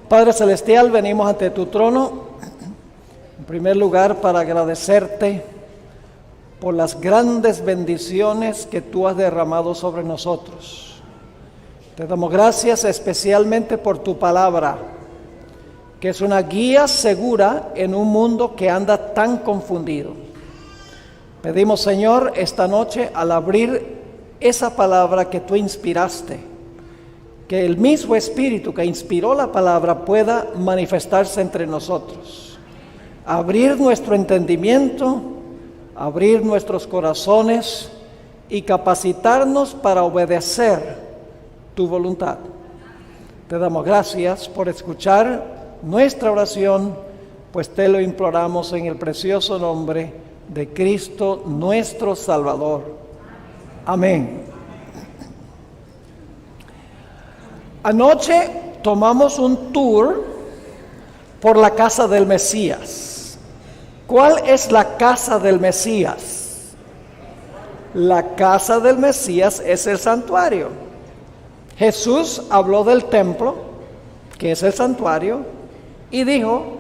Padre Celestial, venimos ante tu trono, en primer lugar para agradecerte por las grandes bendiciones que tú has derramado sobre nosotros. Te damos gracias especialmente por tu palabra, que es una guía segura en un mundo que anda tan confundido. Pedimos, Señor, esta noche al abrir esa palabra que tú inspiraste, que el mismo Espíritu que inspiró la palabra pueda manifestarse entre nosotros, abrir nuestro entendimiento, abrir nuestros corazones y capacitarnos para obedecer tu voluntad. Te damos gracias por escuchar nuestra oración, pues te lo imploramos en el precioso nombre de Cristo nuestro Salvador. Amén. Anoche tomamos un tour por la casa del Mesías. ¿Cuál es la casa del Mesías? La casa del Mesías es el santuario. Jesús habló del templo, que es el santuario, y dijo: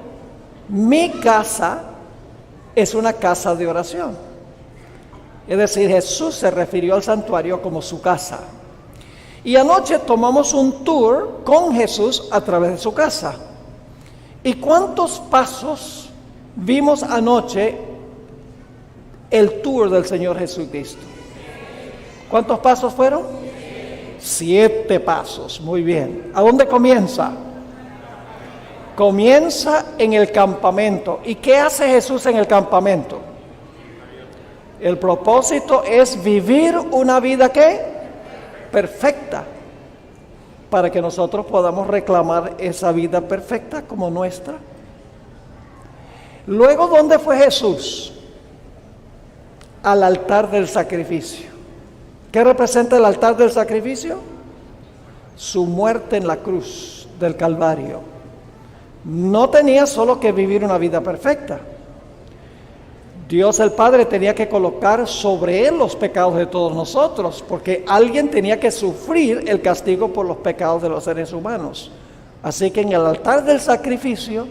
mi casa es una casa de oración. Es decir, Jesús se refirió al santuario como su casa. Y anoche tomamos un tour con Jesús a través de su casa. ¿Y cuántos pasos vimos anoche el tour del Señor Jesucristo? ¿Cuántos pasos fueron? 7 pasos, muy bien. ¿A dónde comienza? Comienza en el campamento. ¿Y qué hace Jesús en el campamento? El propósito es vivir una vida ¿qué? Perfecta, para que nosotros podamos reclamar esa vida perfecta como nuestra. Luego, ¿dónde fue Jesús? Al altar del sacrificio. ¿Qué representa el altar del sacrificio? Su muerte en la cruz del Calvario. No tenía solo que vivir una vida perfecta. Dios el Padre tenía que colocar sobre él los pecados de todos nosotros, porque alguien tenía que sufrir el castigo por los pecados de los seres humanos. Así que en el altar del sacrificio,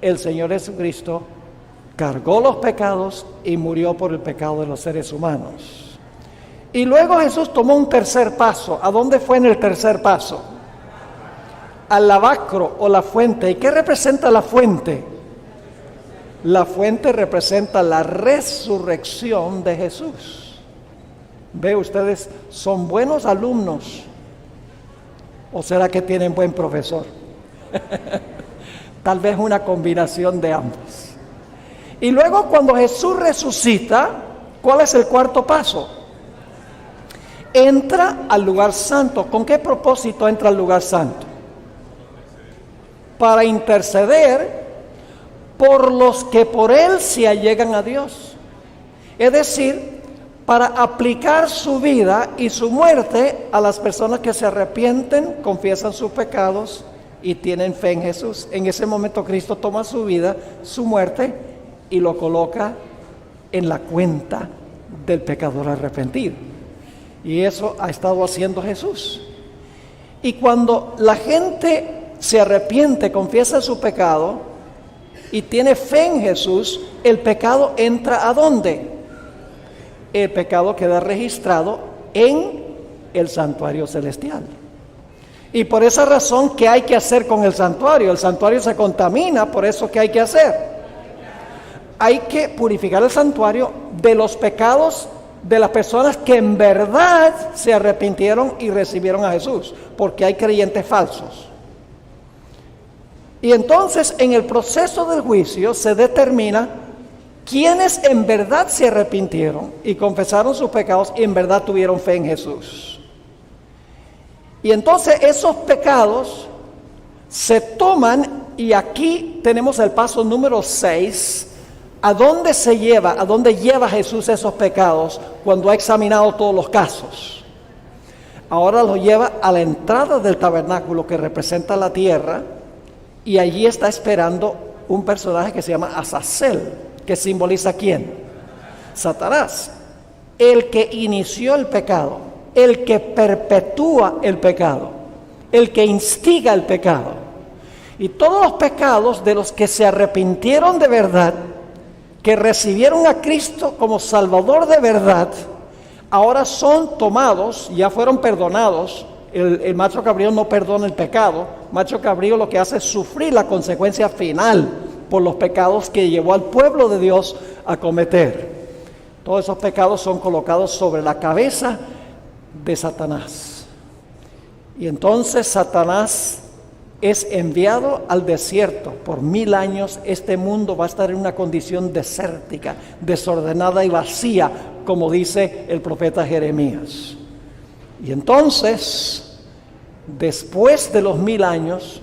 el Señor Jesucristo cargó los pecados y murió por el pecado de los seres humanos. Y luego Jesús tomó un tercer paso. ¿A dónde fue en el tercer paso? Al lavacro o la fuente. ¿Y qué representa la fuente? La fuente representa la resurrección de Jesús. Ve, ustedes son buenos alumnos, ¿o será que tienen buen profesor? Tal vez una combinación de ambos. Y luego, cuando Jesús resucita, ¿cuál es el cuarto paso? Entra al lugar santo. ¿Con qué propósito entra al lugar santo? Para interceder por los que por él se allegan a Dios. Es decir, para aplicar su vida y su muerte a las personas que se arrepienten, confiesan sus pecados y tienen fe en Jesús. En ese momento Cristo toma su vida, su muerte, y lo coloca en la cuenta del pecador arrepentido. Y eso ha estado haciendo Jesús. Y cuando la gente se arrepiente, confiesa su pecado y tiene fe en Jesús, el pecado entra ¿a dónde? El pecado queda registrado en el santuario celestial. Y por esa razón, ¿qué hay que hacer con el santuario? El santuario se contamina, por eso ¿qué hay que hacer? Hay que purificar el santuario de los pecados de las personas que en verdad se arrepintieron y recibieron a Jesús, porque hay creyentes falsos. Y entonces en el proceso del juicio se determina quiénes en verdad se arrepintieron y confesaron sus pecados y en verdad tuvieron fe en Jesús. Y entonces esos pecados se toman, y aquí tenemos el paso número 6. ¿A dónde se lleva? ¿A dónde lleva Jesús esos pecados cuando ha examinado todos los casos? Ahora los lleva a la entrada del tabernáculo, que representa la tierra, y allí está esperando un personaje que se llama Azazel, que simboliza ¿quién? Satanás, el que inició el pecado, el que perpetúa el pecado, el que instiga el pecado. Y todos los pecados de los que se arrepintieron de verdad, que recibieron a Cristo como Salvador de verdad, ahora son tomados, ya fueron perdonados. El macho cabrío no perdona el pecado. Macho cabrío lo que hace es sufrir la consecuencia final por los pecados que llevó al pueblo de Dios a cometer. Todos esos pecados son colocados sobre la cabeza de Satanás. Y entonces Satanás es enviado al desierto. Por 1000 años este mundo va a estar en una condición desértica, desordenada y vacía, como dice el profeta Jeremías. Y entonces, después de los 1000 años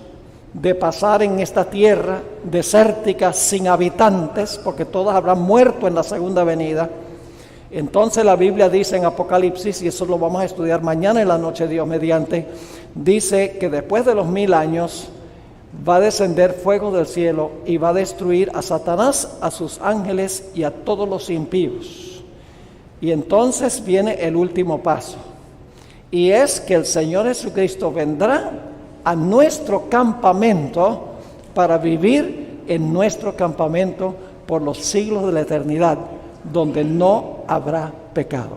de pasar en esta tierra desértica sin habitantes, porque todos habrán muerto en la segunda venida, entonces la Biblia dice en Apocalipsis, y eso lo vamos a estudiar mañana en la noche, Dios mediante, dice que después de los 1000 años va a descender fuego del cielo y va a destruir a Satanás, a sus ángeles y a todos los impíos. Y entonces viene el último paso, y es que el Señor Jesucristo vendrá a nuestro campamento para vivir en nuestro campamento por los siglos de la eternidad, donde no habrá pecado.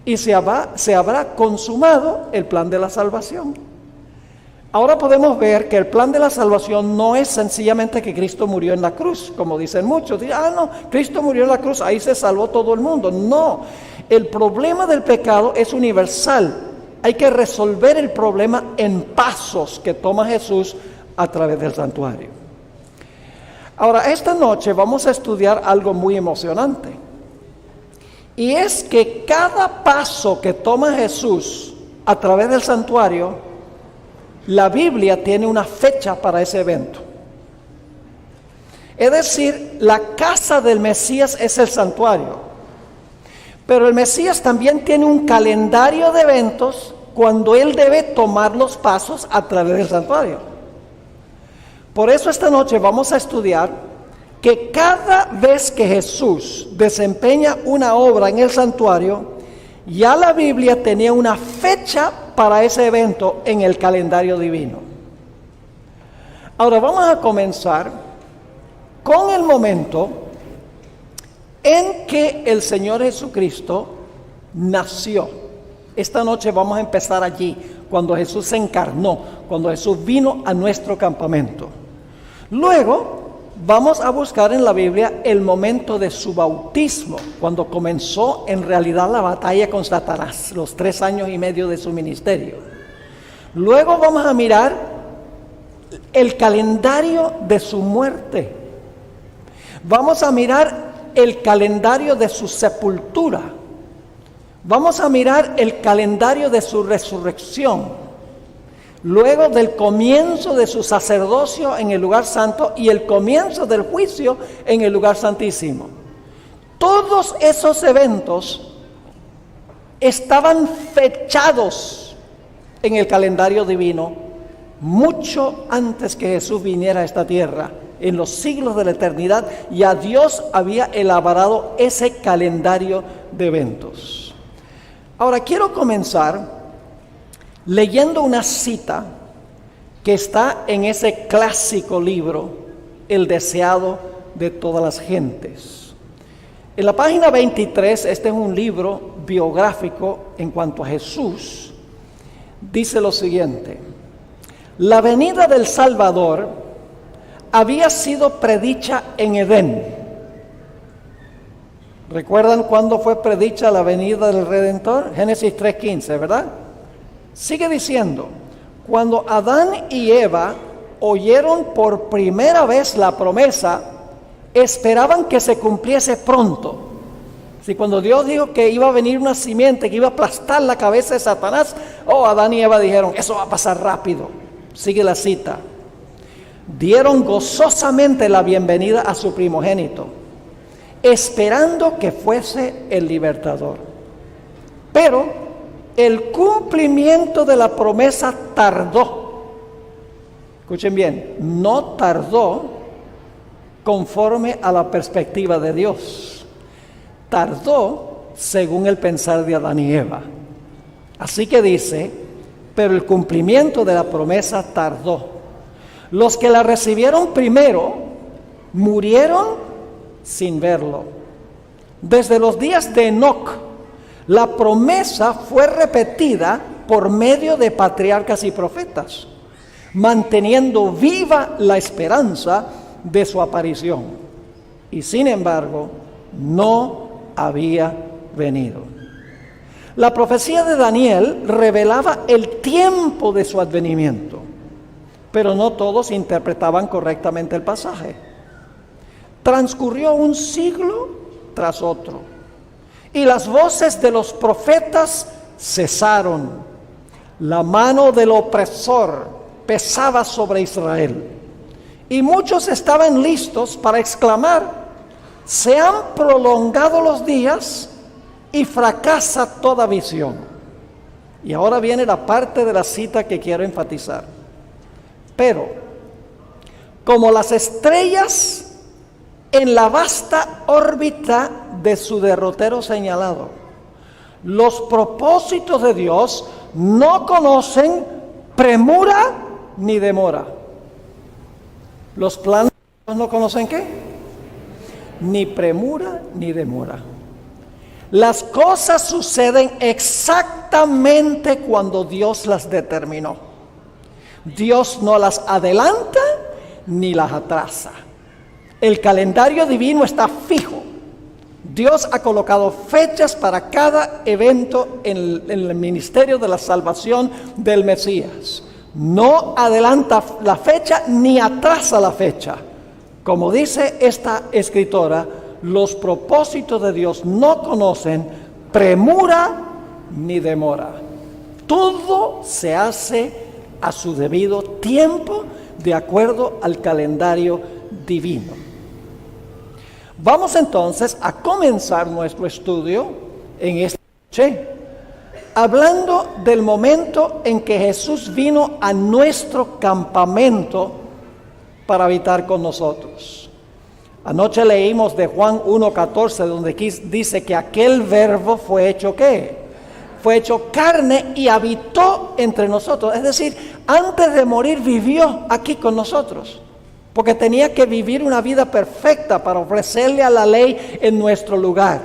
Y se habrá consumado el plan de la salvación. Ahora podemos ver que el plan de la salvación no es sencillamente que Cristo murió en la cruz, como dicen muchos. Dicen, no, Cristo murió en la cruz, ahí se salvó todo el mundo. No, el problema del pecado es universal. Hay que resolver el problema en pasos que toma Jesús a través del santuario. Ahora, esta noche vamos a estudiar algo muy emocionante. Y es que cada paso que toma Jesús a través del santuario, la Biblia tiene una fecha para ese evento. Es decir, la casa del Mesías es el santuario. Pero el Mesías también tiene un calendario de eventos cuando Él debe tomar los pasos a través del santuario. Por eso esta noche vamos a estudiar que cada vez que Jesús desempeña una obra en el santuario, ya la Biblia tenía una fecha para ese evento en el calendario divino. Ahora vamos a comenzar con el momento en que el Señor Jesucristo nació. Esta noche vamos a empezar allí, cuando Jesús se encarnó, cuando Jesús vino a nuestro campamento. Luego vamos a buscar en la Biblia el momento de su bautismo, cuando comenzó en realidad la batalla con Satanás, los 3 años y medio de su ministerio. Luego vamos a mirar el calendario de su muerte. Vamos a mirar el calendario de su sepultura. Vamos a mirar el calendario de su resurrección. Luego del comienzo de su sacerdocio en el lugar santo y el comienzo del juicio en el lugar santísimo. Todos esos eventos estaban fechados en el calendario divino mucho antes que Jesús viniera a esta tierra. En los siglos de la eternidad ya Dios había elaborado ese calendario de eventos. Ahora quiero comenzar leyendo una cita que está en ese clásico libro, El deseado de todas las gentes. En la página 23, este es un libro biográfico en cuanto a Jesús, dice lo siguiente: la venida del Salvador había sido predicha en Edén. ¿Recuerdan cuándo fue predicha la venida del Redentor? Génesis 3:15, ¿verdad? Sigue diciendo, cuando Adán y Eva oyeron por primera vez la promesa, esperaban que se cumpliese pronto. Si cuando Dios dijo que iba a venir una simiente que iba a aplastar la cabeza de Satanás, Adán y Eva dijeron, eso va a pasar rápido. Sigue la cita. Dieron gozosamente la bienvenida a su primogénito, esperando que fuese el libertador. Pero el cumplimiento de la promesa tardó. Escuchen bien, no tardó conforme a la perspectiva de Dios. Tardó según el pensar de Adán y Eva. Así que dice, pero el cumplimiento de la promesa tardó. Los que la recibieron primero murieron sin verlo. Desde los días de Enoc, la promesa fue repetida por medio de patriarcas y profetas, manteniendo viva la esperanza de su aparición. Y sin embargo, no había venido. La profecía de Daniel revelaba el tiempo de su advenimiento, pero no todos interpretaban correctamente el pasaje. Transcurrió un siglo tras otro, y las voces de los profetas cesaron. La mano del opresor pesaba sobre Israel, y muchos estaban listos para exclamar: se han prolongado los días y fracasa toda visión. Y ahora viene la parte de la cita que quiero enfatizar. Pero, como las estrellas en la vasta órbita de su derrotero señalado, los propósitos de Dios no conocen premura ni demora. Los planes de Dios no conocen ¿qué? Ni premura ni demora. Las cosas suceden exactamente cuando Dios las determinó. Dios no las adelanta ni las atrasa. El calendario divino está fijo. Dios ha colocado fechas para cada evento en el ministerio de la salvación del Mesías. No adelanta la fecha ni atrasa la fecha. Como dice esta escritora, los propósitos de Dios no conocen premura ni demora. Todo se hace a su debido tiempo, de acuerdo al calendario divino. Vamos entonces a comenzar nuestro estudio en esta noche, hablando del momento en que Jesús vino a nuestro campamento para habitar con nosotros. Anoche leímos de Juan 1:14, donde dice que aquel verbo fue hecho ¿qué? Fue hecho carne y habitó entre nosotros. Es decir, antes de morir vivió aquí con nosotros, porque tenía que vivir una vida perfecta para ofrecerle a la ley en nuestro lugar.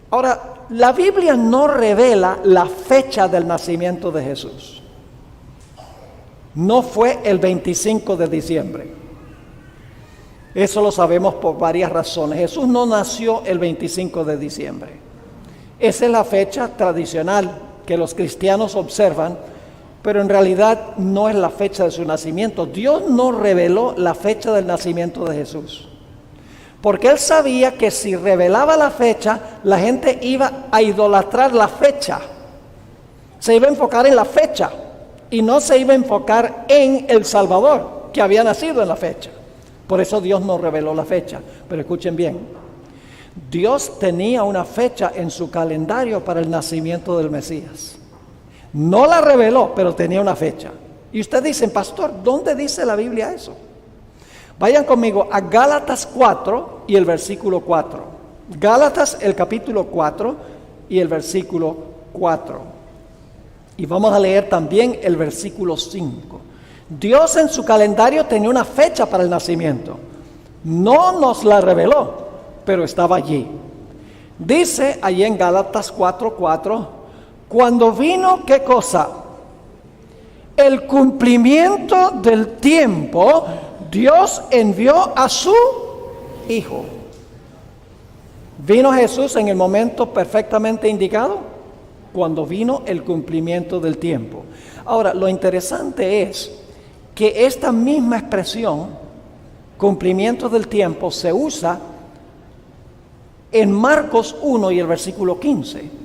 Ahora, la Biblia no revela la fecha del nacimiento de Jesús. No fue el 25 de diciembre. Eso lo sabemos por varias razones. Jesús no nació el 25 de diciembre. Esa es la fecha tradicional que los cristianos observan, pero en realidad no es la fecha de su nacimiento. Dios no reveló la fecha del nacimiento de Jesús, porque Él sabía que si revelaba la fecha, la gente iba a idolatrar la fecha. Se iba a enfocar en la fecha y no se iba a enfocar en el Salvador, que había nacido en la fecha. Por eso Dios no reveló la fecha. Pero escuchen bien, Dios tenía una fecha en su calendario para el nacimiento del Mesías. No la reveló, pero tenía una fecha. Y ustedes dicen: pastor, ¿dónde dice la Biblia eso? Vayan conmigo a Gálatas 4 y el versículo 4. Gálatas, el capítulo 4 y el versículo 4. Y vamos a leer también el versículo 5. Dios en su calendario tenía una fecha para el nacimiento. No nos la reveló, pero estaba allí. Dice allí en Gálatas 4:4, cuando vino, ¿qué cosa? El cumplimiento del tiempo, Dios envió a su Hijo. ¿Vino Jesús en el momento perfectamente indicado? Cuando vino el cumplimiento del tiempo. Ahora, lo interesante es que esta misma expresión, cumplimiento del tiempo, se usa en Marcos 1 y el versículo 15,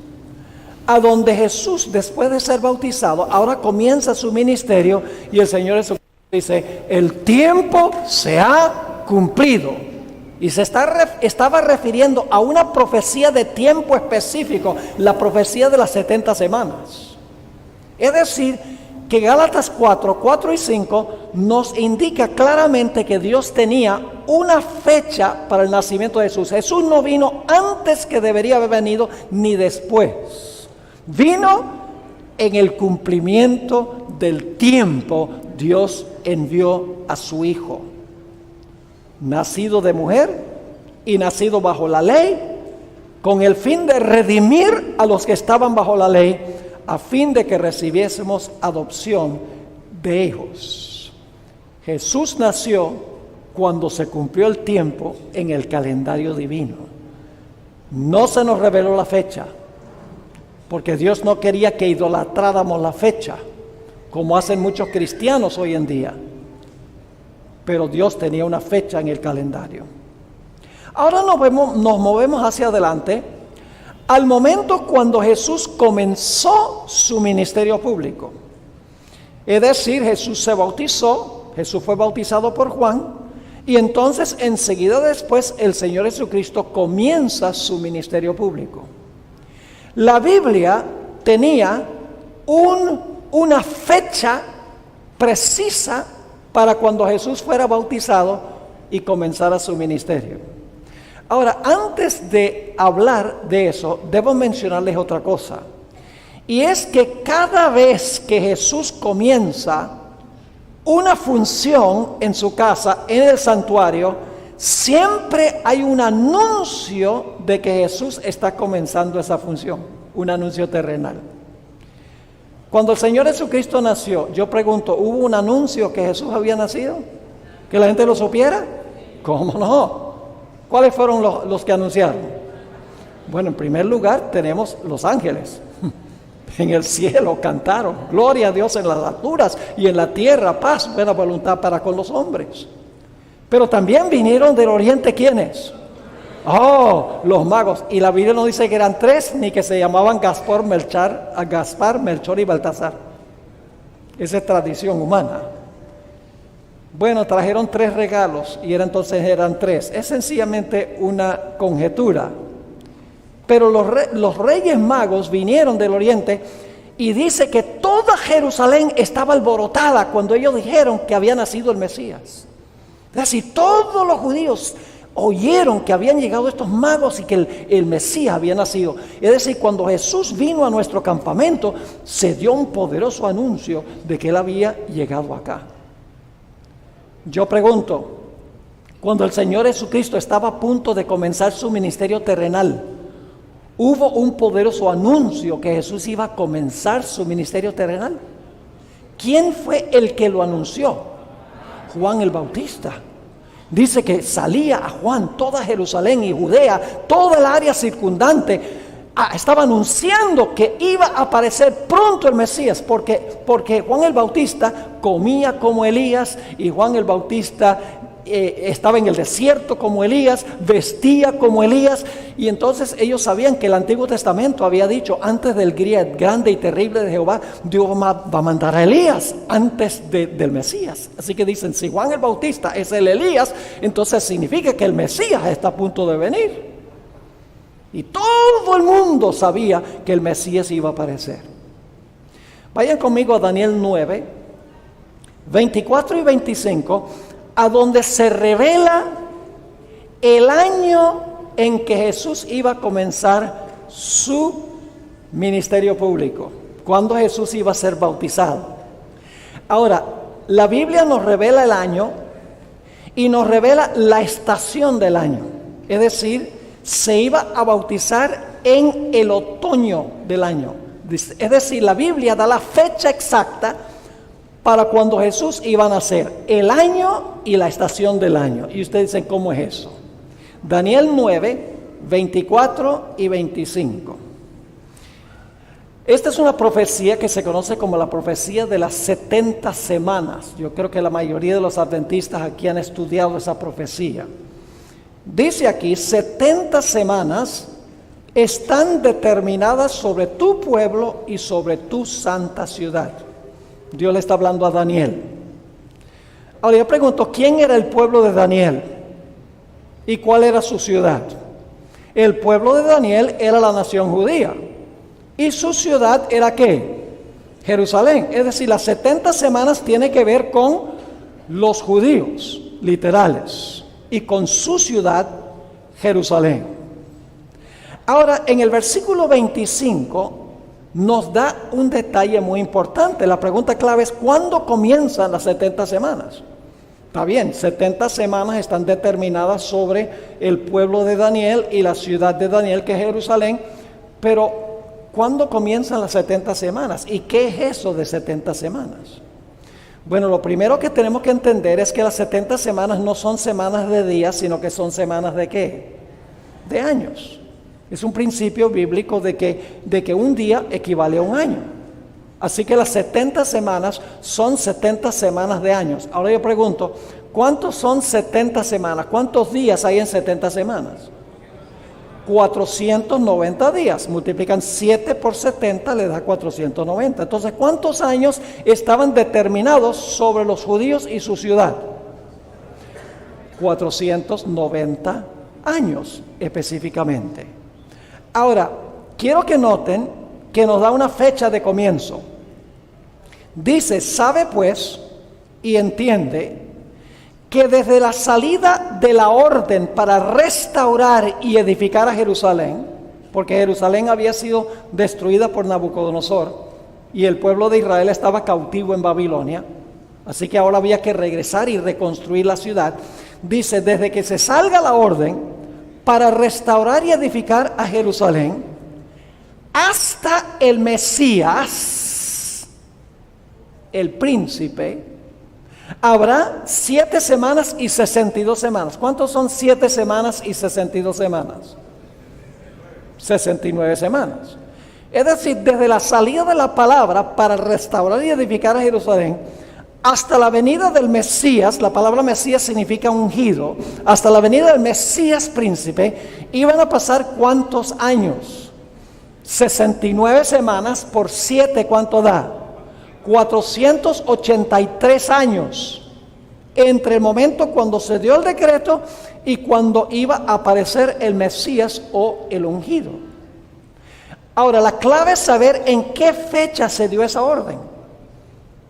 a donde Jesús, después de ser bautizado, ahora comienza su ministerio y el Señor Jesús dice: el tiempo se ha cumplido. Y se estaba refiriendo a una profecía de tiempo específico, la profecía de las 70 semanas. Es decir, que Gálatas 4 y 5 nos indica claramente que Dios tenía una fecha para el nacimiento de Jesús. Jesús no vino antes que debería haber venido, ni después. Vino en el cumplimiento del tiempo Dios envió a su Hijo, nacido de mujer y nacido bajo la ley, con el fin de redimir a los que estaban bajo la ley, a fin de que recibiésemos adopción de hijos. Jesús nació cuando se cumplió el tiempo en el calendario divino. No se nos reveló la fecha, porque Dios no quería que idolatráramos la fecha, como hacen muchos cristianos hoy en día. Pero Dios tenía una fecha en el calendario. Ahora nos movemos hacia adelante al momento cuando Jesús comenzó su ministerio público. Es decir, Jesús se bautizó, Jesús fue bautizado por Juan, y entonces enseguida después el Señor Jesucristo comienza su ministerio público. La Biblia tenía una fecha precisa para cuando Jesús fuera bautizado y comenzara su ministerio. Ahora, antes de hablar de eso, debo mencionarles otra cosa. Y es que cada vez que Jesús comienza una función en su casa, en el santuario, siempre hay un anuncio de que Jesús está comenzando esa función, un anuncio terrenal. Cuando el Señor Jesucristo nació, yo pregunto, ¿hubo un anuncio que Jesús había nacido? ¿Que la gente lo supiera? ¿Cómo no? ¿Cuáles fueron los que anunciaron? Bueno, en primer lugar tenemos los ángeles. En el cielo cantaron, gloria a Dios en las alturas y en la tierra paz, buena voluntad para con los hombres. Pero también vinieron del oriente, ¿quiénes? Oh, los magos. Y la Biblia no dice que eran tres, ni que se llamaban Gaspar, Melchor y Baltasar. Esa es tradición humana. Bueno, trajeron 3 regalos y entonces eran 3. Es sencillamente una conjetura. Pero los reyes magos vinieron del oriente y dice que toda Jerusalén estaba alborotada cuando ellos dijeron que había nacido el Mesías. Es decir, todos los judíos oyeron que habían llegado estos magos y que el Mesías había nacido. Es decir, cuando Jesús vino a nuestro campamento, se dio un poderoso anuncio de que Él había llegado acá. Yo pregunto, cuando el Señor Jesucristo estaba a punto de comenzar su ministerio terrenal, ¿hubo un poderoso anuncio que Jesús iba a comenzar su ministerio terrenal? ¿Quién fue el que lo anunció? Juan el Bautista. Dice que salía a Juan toda Jerusalén y Judea, toda el área circundante, estaba anunciando que iba a aparecer pronto el Mesías, porque Juan el Bautista comía como Elías y Juan el Bautista estaba en el desierto como Elías, vestía como Elías, y entonces ellos sabían que el Antiguo Testamento había dicho, antes del día grande y terrible de Jehová, Dios va a mandar a Elías antes del Mesías. Así que dicen, si Juan el Bautista es el Elías, entonces significa que el Mesías está a punto de venir. Y todo el mundo sabía que el Mesías iba a aparecer. Vayan conmigo a Daniel 9, 24 y 25, a donde se revela el año en que Jesús iba a comenzar su ministerio público, cuando Jesús iba a ser bautizado. Ahora, la Biblia nos revela el año y nos revela la estación del año, es decir, se iba a bautizar en el otoño del año. Es decir, la Biblia da la fecha exacta para cuando Jesús iba a nacer, el año y la estación del año. Y ustedes dicen, ¿cómo es eso? Daniel 9, 24 y 25. Esta es una profecía que se conoce como la profecía de las 70 semanas. Yo creo que la mayoría de los adventistas aquí han estudiado esa profecía. Dice aquí, 70 semanas están determinadas sobre tu pueblo y sobre tu santa ciudad. Dios le está hablando a Daniel. Ahora yo pregunto, ¿quién era el pueblo de Daniel? ¿Y cuál era su ciudad? El pueblo de Daniel era la nación judía. ¿Y su ciudad era qué? Jerusalén. Es decir, las 70 semanas tiene que ver con los judíos, literales, y con su ciudad, Jerusalén. Ahora, en el versículo 25, nos da un detalle muy importante. La pregunta clave es: ¿cuándo comienzan las 70 semanas? Está bien, 70 semanas están determinadas sobre el pueblo de Daniel y la ciudad de Daniel, que es Jerusalén, pero ¿cuándo comienzan las 70 semanas? ¿Y qué es eso de 70 semanas? Bueno, lo primero que tenemos que entender es que las 70 semanas no son semanas de días, sino que son semanas ¿de qué? De años. Es un principio bíblico de que un día equivale a un año. Así que las 70 semanas son 70 semanas de años. Ahora yo pregunto, ¿cuántos son 70 semanas? ¿Cuántos días hay en 70 semanas? 490 días. Multiplican 7 por 70, le da 490. Entonces, ¿cuántos años estaban determinados sobre los judíos y su ciudad? 490 años específicamente. Ahora, quiero que noten que nos da una fecha de comienzo. Dice: sabe pues y entiende que desde la salida de la orden para restaurar y edificar a Jerusalén, porque Jerusalén había sido destruida por Nabucodonosor y el pueblo de Israel estaba cautivo en Babilonia, así que ahora había que regresar y reconstruir la ciudad. Dice: desde que se salga la orden para restaurar y edificar a Jerusalén, hasta el Mesías, el príncipe, habrá 7 semanas y 62 semanas. ¿Cuántos son 7 semanas y 62 semanas? 69 semanas. Es decir, desde la salida de la palabra para restaurar y edificar a Jerusalén hasta la venida del Mesías, la palabra Mesías significa ungido, hasta la venida del Mesías príncipe, iban a pasar ¿cuántos años? 69 semanas por 7, ¿cuánto da? 483 años entre el momento cuando se dio el decreto y cuando iba a aparecer el Mesías o el ungido. Ahora, la clave es saber en qué fecha se dio esa orden.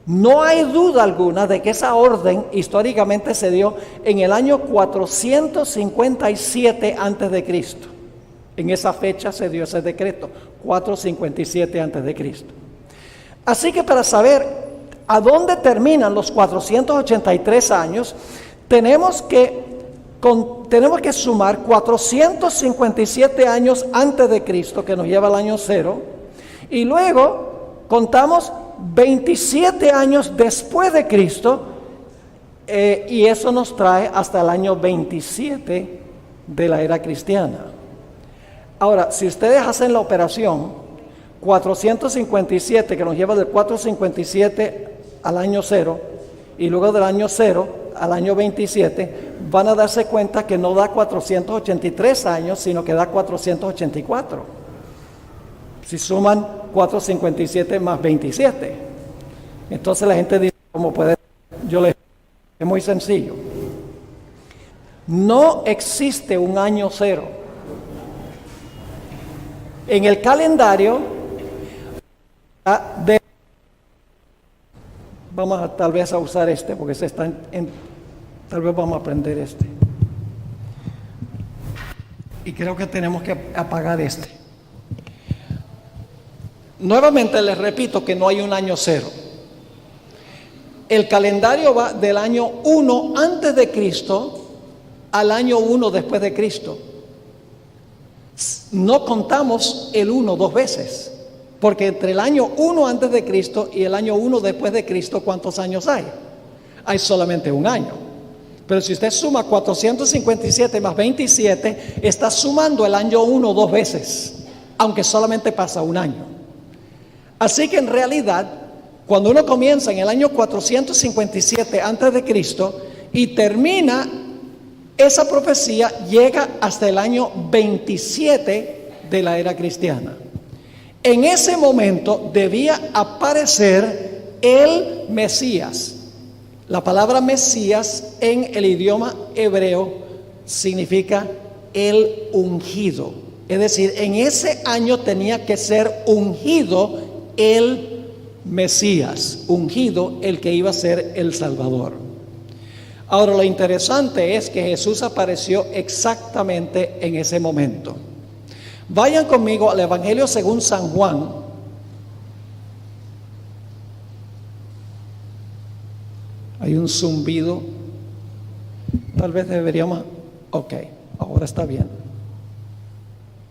No hay duda alguna de que esa orden históricamente se dio en el año 457 antes de Cristo. En esa fecha se dio ese decreto, 457 antes de Cristo. Así que para saber a dónde terminan los 483 años, tenemos que sumar 457 años antes de Cristo, que nos lleva al año 0, y luego contamos 27 años después de Cristo, y eso nos trae hasta el año 27 de la era cristiana. Ahora, si ustedes hacen la operación, 457, que nos lleva del 457 al año 0, y luego del año 0 al año 27, van a darse cuenta que no da 483 años, sino que da 484. Si suman 457 más 27. Entonces la gente dice, ¿cómo puede ser? Es muy sencillo. No existe un año 0. En el calendario vamos a tal vez a usar porque tal vez vamos a aprender este. Y creo que tenemos que apagar este. Nuevamente les repito que no hay un año 0. El calendario va del año 1 antes de Cristo al año 1 después de Cristo. No contamos el 1 2 veces, porque entre el año 1 antes de Cristo y el año 1 después de Cristo, ¿cuántos años hay? Hay solamente un año. Pero si usted suma 457 más 27, está sumando el año 1 2 veces, aunque solamente pasa un año. Así que en realidad, cuando uno comienza en el año 457 antes de Cristo y termina esa profecía, llega hasta el año 27 de la era cristiana. En ese momento debía aparecer el Mesías. La palabra Mesías en el idioma hebreo significa el ungido. Es decir, en ese año tenía que ser ungido el Mesías, ungido el que iba a ser el Salvador. Ahora, lo interesante es que Jesús apareció exactamente en ese momento. Vayan conmigo al Evangelio según San Juan, Hay un zumbido. Tal vez deberíamos... Ok, ahora está bien.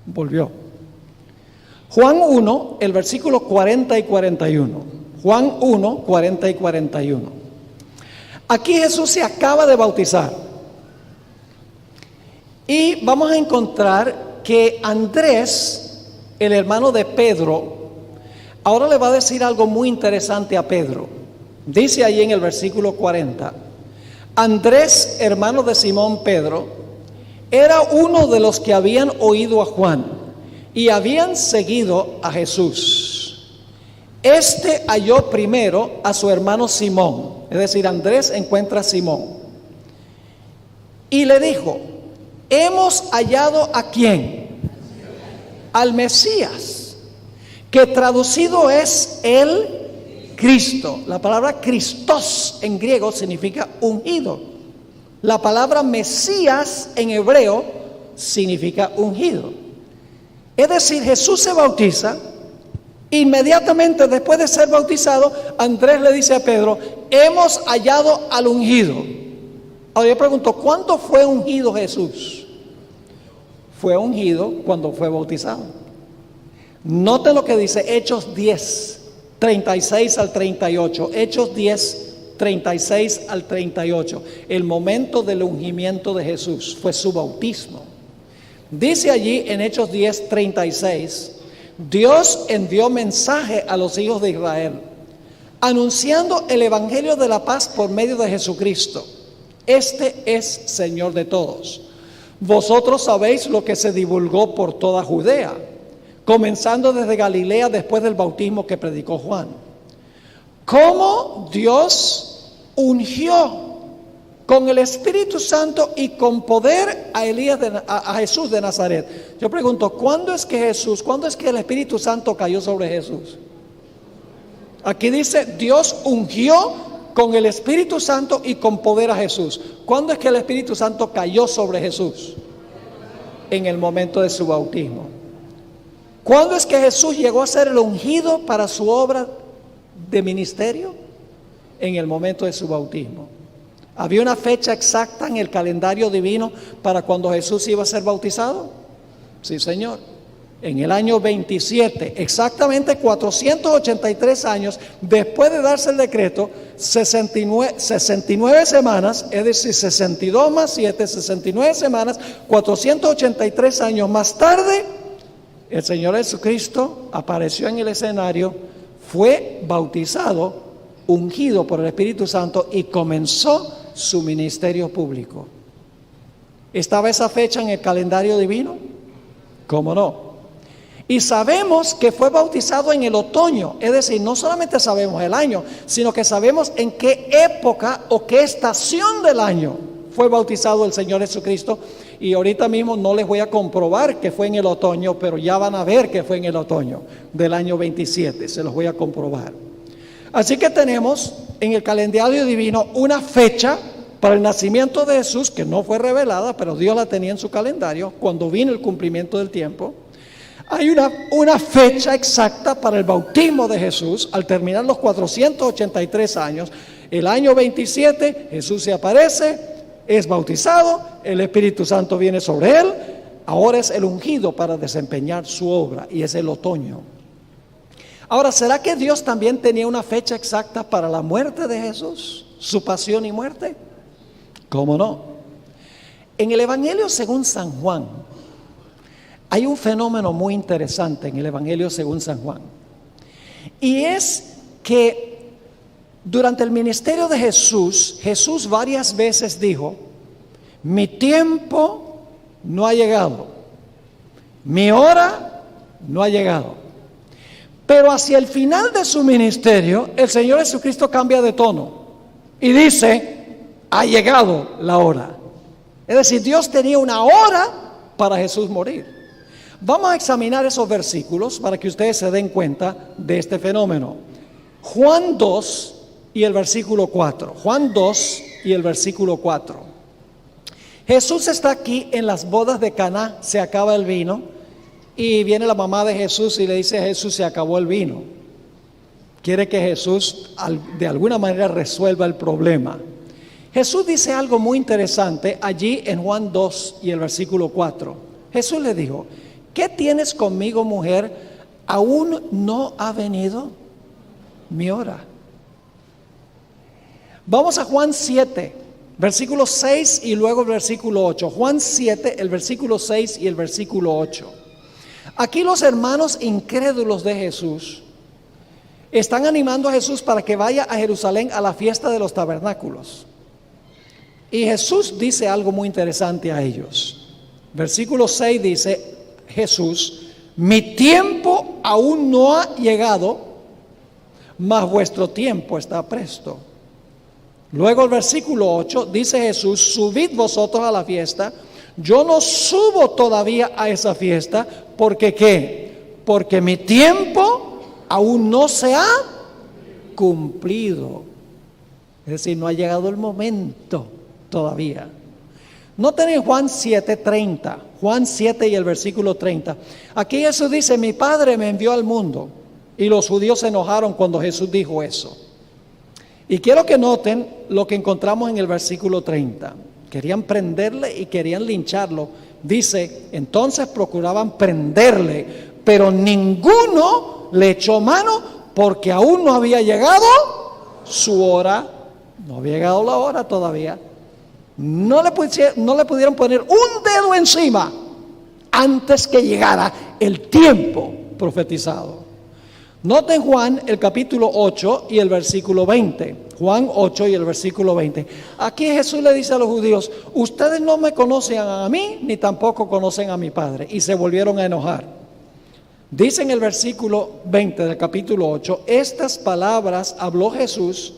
Volvió. Juan 1, el versículo 40 y 41. Juan 1, 40 y 41. Aquí Jesús se acaba de bautizar. Y vamos a encontrar que Andrés, el hermano de Pedro, ahora le va a decir algo muy interesante a Pedro. Dice ahí en el versículo 40: Andrés, hermano de Simón Pedro, era uno de los que habían oído a Juan y habían seguido a Jesús. Este halló primero a su hermano Simón, es decir, Andrés encuentra a Simón y le dijo: hemos hallado ¿a quién? Al Mesías, que traducido es el Cristo. La palabra Christos en griego significa ungido. La palabra Mesías en hebreo significa ungido. Es decir, Jesús se bautiza. Inmediatamente después de ser bautizado, Andrés le dice a Pedro: hemos hallado al ungido. Ahora yo pregunto, ¿cuándo fue ungido Jesús? Fue ungido cuando fue bautizado. Noten lo que dice Hechos 10, 36 al 38. Hechos 10, 36 al 38. El momento del ungimiento de Jesús fue su bautismo. Dice allí en Hechos 10, 36: Dios envió mensaje a los hijos de Israel, anunciando el evangelio de la paz por medio de Jesucristo. Este es Señor de todos. Vosotros sabéis lo que se divulgó por toda Judea, comenzando desde Galilea después del bautismo que predicó Juan. Cómo Dios ungió con el Espíritu Santo y con poder a Jesús de Nazaret. Yo pregunto, ¿cuándo es que el Espíritu Santo cayó sobre Jesús? Aquí dice, Dios ungió con el Espíritu Santo y con poder a Jesús. ¿Cuándo es que el Espíritu Santo cayó sobre Jesús? En el momento de su bautismo. ¿Cuándo es que Jesús llegó a ser el ungido para su obra de ministerio? En el momento de su bautismo. ¿Había una fecha exacta en el calendario divino para cuando Jesús iba a ser bautizado? Sí, Señor. En el año 27, exactamente 483 años después de darse el decreto, 69 semanas, es decir, 62 más 7, 69 semanas, 483 años más tarde, el Señor Jesucristo apareció en el escenario, fue bautizado, ungido por el Espíritu Santo y comenzó su ministerio público. ¿Estaba esa fecha en el calendario divino? ¿Cómo no? Y sabemos que fue bautizado en el otoño, es decir, no solamente sabemos el año, sino que sabemos en qué época o qué estación del año fue bautizado el Señor Jesucristo. Y ahorita mismo no les voy a comprobar que fue en el otoño, pero ya van a ver que fue en el otoño del año 27, se los voy a comprobar. Así que tenemos en el calendario divino una fecha para el nacimiento de Jesús que no fue revelada, pero Dios la tenía en su calendario cuando vino el cumplimiento del tiempo. Hay una fecha exacta para el bautismo de Jesús al terminar los 483 años. El año 27 Jesús se aparece, es bautizado, el Espíritu Santo viene sobre él, ahora es el ungido para desempeñar su obra y es el otoño. Ahora, ¿será que Dios también tenía una fecha exacta para la muerte de Jesús? Su pasión y muerte. ¿Cómo no? En el Evangelio según San Juan, hay un fenómeno muy interesante en el Evangelio según San Juan. Y es que durante el ministerio de Jesús, Jesús varias veces dijo: mi tiempo no ha llegado, mi hora no ha llegado. Pero hacia el final de su ministerio, el Señor Jesucristo cambia de tono y dice: ha llegado la hora. Es decir, Dios tenía una hora para Jesús morir. Vamos a examinar esos versículos para que ustedes se den cuenta de este fenómeno. Juan 2 y el versículo 4. Juan 2 y el versículo 4. Jesús está aquí en las bodas de Caná, se acaba el vino. Y viene la mamá de Jesús y le dice a Jesús: se acabó el vino. quiere que Jesús de alguna manera resuelva el problema. Jesús dice algo muy interesante allí en Juan 2 y el versículo 4. Jesús le dijo: ¿qué tienes conmigo, mujer? ¿Aún no ha venido mi hora? Vamos a Juan 7, versículo 6 y luego el versículo 8. Juan 7, el versículo 6 y el versículo 8. Aquí los hermanos incrédulos de Jesús están animando a Jesús para que vaya a Jerusalén a la fiesta de los tabernáculos. Y Jesús dice algo muy interesante a ellos. Versículo 6 dice Jesús: mi tiempo aún no ha llegado, mas vuestro tiempo está presto. Luego el versículo 8 dice Jesús: subid vosotros a la fiesta. Yo no subo todavía a esa fiesta, porque ¿qué? Porque mi tiempo aún no se ha cumplido. Es decir, no ha llegado el momento todavía. Noten en Juan 7:30, Juan 7 y el versículo 30. Aquí Jesús dice: mi Padre me envió al mundo. Y los judíos se enojaron cuando Jesús dijo eso. Y quiero que noten lo que encontramos en el versículo 30. Querían prenderle y querían lincharlo. Dice: entonces procuraban prenderle, pero ninguno le echó mano, porque aún no había llegado su hora. No había llegado la hora todavía. No le pudieron poner un dedo encima antes que llegara el tiempo profetizado. Noten Juan el capítulo 8 y el versículo 20. Juan 8 y el versículo 20. Aquí Jesús le dice a los judíos: ustedes no me conocen a mí, ni tampoco conocen a mi Padre. Y se volvieron a enojar. Dice en el versículo 20 del capítulo 8: estas palabras habló Jesús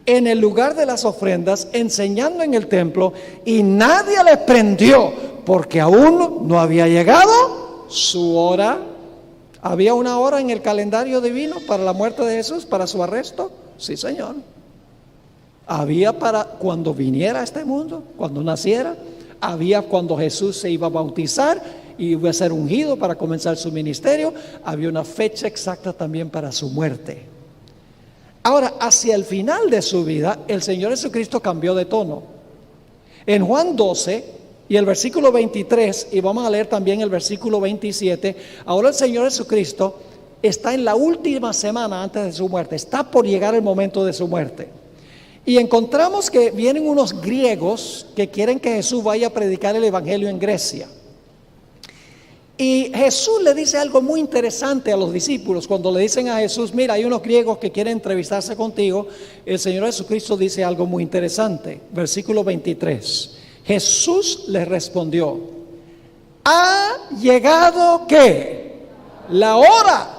en el lugar de las ofrendas, enseñando en el templo, y nadie les prendió, porque aún no había llegado su hora. ¿Había una hora en el calendario divino para la muerte de Jesús, para su arresto? Sí, Señor. Había para cuando viniera a este mundo, cuando naciera. Había cuando Jesús se iba a bautizar y iba a ser ungido para comenzar su ministerio. Había una fecha exacta también para su muerte. Ahora, hacia el final de su vida, el Señor Jesucristo cambió de tono. En Juan 12 y el versículo 23, y vamos a leer también el versículo 27, ahora el Señor Jesucristo está en la última semana antes de su muerte, está por llegar el momento de su muerte. Y encontramos que vienen unos griegos que quieren que Jesús vaya a predicar el evangelio en Grecia. Y Jesús le dice algo muy interesante a los discípulos. Cuando le dicen a Jesús: mira, hay unos griegos que quieren entrevistarse contigo, el Señor Jesucristo dice algo muy interesante. Versículo 23. Jesús les respondió: ¿ha llegado qué? La hora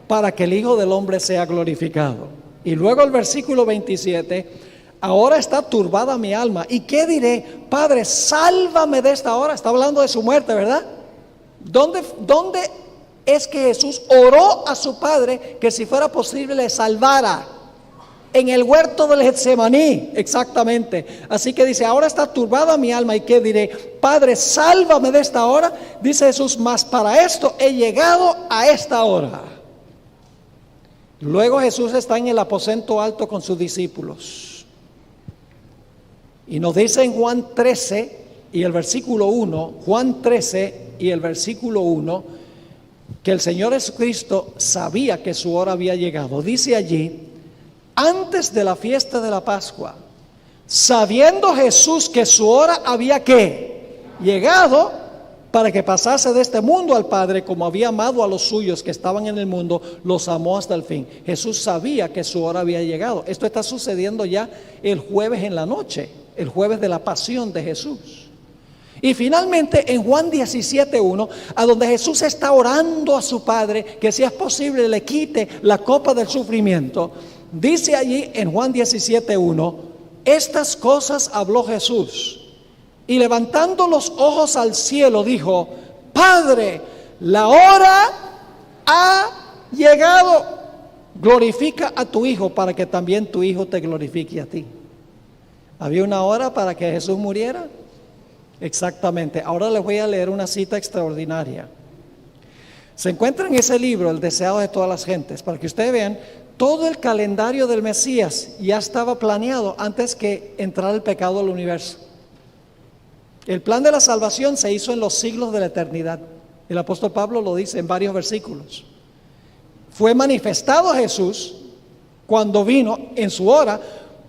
para que el Hijo del Hombre sea glorificado. Y luego el versículo 27: ahora está turbada mi alma. ¿Y qué diré? Padre, sálvame de esta hora. Está hablando de su muerte, ¿verdad? ¿Dónde es que Jesús oró a su Padre que si fuera posible le salvara? En el huerto del Getsemaní, exactamente. Así que dice: ahora está turbada mi alma. ¿Y qué diré? Padre, sálvame de esta hora. Dice Jesús: mas para esto he llegado a esta hora. Luego Jesús está en el aposento alto con sus discípulos. Y nos dice en Juan 13 y el versículo 1, Juan 13 y el versículo 1, que el Señor Jesucristo sabía que su hora había llegado. Dice allí: antes de la fiesta de la Pascua, sabiendo Jesús que su hora había ¿qué? Llegado, para que pasase de este mundo al Padre, como había amado a los suyos que estaban en el mundo, los amó hasta el fin. Jesús sabía que su hora había llegado. Esto está sucediendo ya el jueves en la noche, el jueves de la pasión de Jesús. Y finalmente en Juan 17:1, a donde Jesús está orando a su Padre que si es posible le quite la copa del sufrimiento, dice allí en Juan 17:1: estas cosas habló Jesús, y levantando los ojos al cielo dijo: Padre, la hora ha llegado, glorifica a tu Hijo para que también tu Hijo te glorifique a ti. ¿Había una hora para que Jesús muriera? Exactamente. Ahora les voy a leer una cita extraordinaria. Se encuentra en ese libro, El deseado de todas las gentes, para que ustedes vean todo el calendario del Mesías ya estaba planeado antes que entrara el pecado al universo. El plan de la salvación se hizo en los siglos de la eternidad. El apóstol Pablo lo dice en varios versículos. Fue manifestado a Jesús cuando vino en su hora,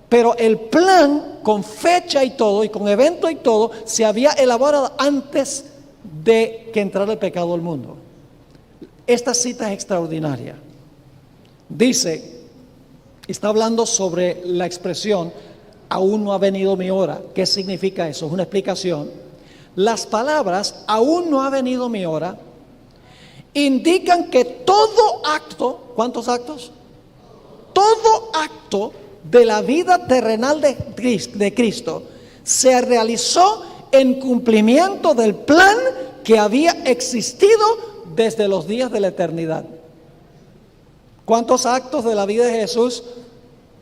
pero el plan con fecha y todo, y con evento y todo, se había elaborado antes de que entrara el pecado al mundo. Esta cita es extraordinaria. Dice, está hablando sobre la expresión, aún no ha venido mi hora. ¿Qué significa eso? Es una explicación. Las palabras, aún no ha venido mi hora, indican que todo acto, ¿cuántos actos? Todo acto de la vida terrenal de Cristo se realizó en cumplimiento del plan que había existido desde los días de la eternidad. ¿Cuántos actos de la vida de Jesús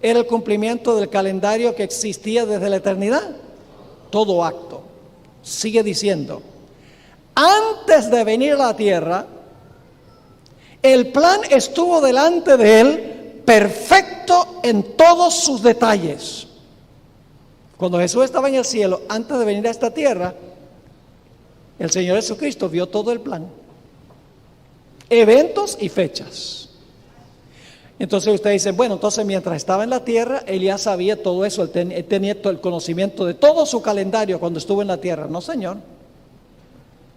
era el cumplimiento del calendario que existía desde la eternidad? Todo acto. Sigue diciendo, antes de venir a la tierra, el plan estuvo delante de él perfecto en todos sus detalles. Cuando Jesús estaba en el cielo, antes de venir a esta tierra, el Señor Jesucristo vio todo el plan, eventos y fechas. Entonces usted dice, bueno, entonces mientras estaba en la tierra, él ya sabía todo eso, él tenía todo el conocimiento de todo su calendario cuando estuvo en la tierra. No, Señor.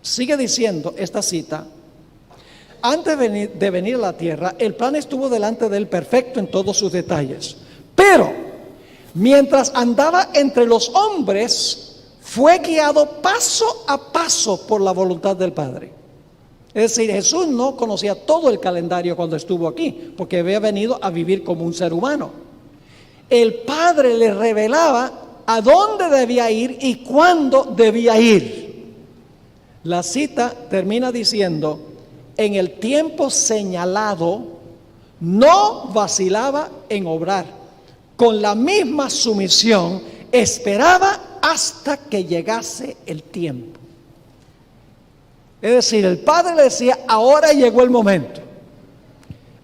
Sigue diciendo esta cita, antes de venir a la tierra, el plan estuvo delante de él perfecto en todos sus detalles. Pero, mientras andaba entre los hombres, fue guiado paso a paso por la voluntad del Padre. Es decir, Jesús no conocía todo el calendario cuando estuvo aquí, porque había venido a vivir como un ser humano. El Padre le revelaba a dónde debía ir y cuándo debía ir. La cita termina diciendo, en el tiempo señalado, no vacilaba en obrar. Con la misma sumisión, esperaba hasta que llegase el tiempo. Es decir, el Padre le decía, ahora llegó el momento.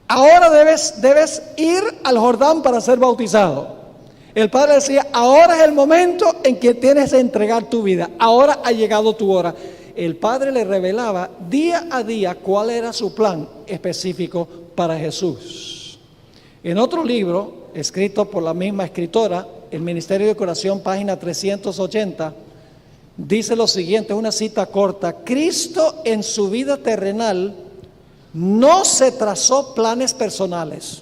Ahora debes ir al Jordán para ser bautizado. El Padre decía, ahora es el momento en que tienes que entregar tu vida. Ahora ha llegado tu hora. El Padre le revelaba día a día cuál era su plan específico para Jesús. En otro libro, escrito por la misma escritora, El Ministerio de Curación, página 380, dice lo siguiente, una cita corta: Cristo en su vida terrenal no se trazó planes personales.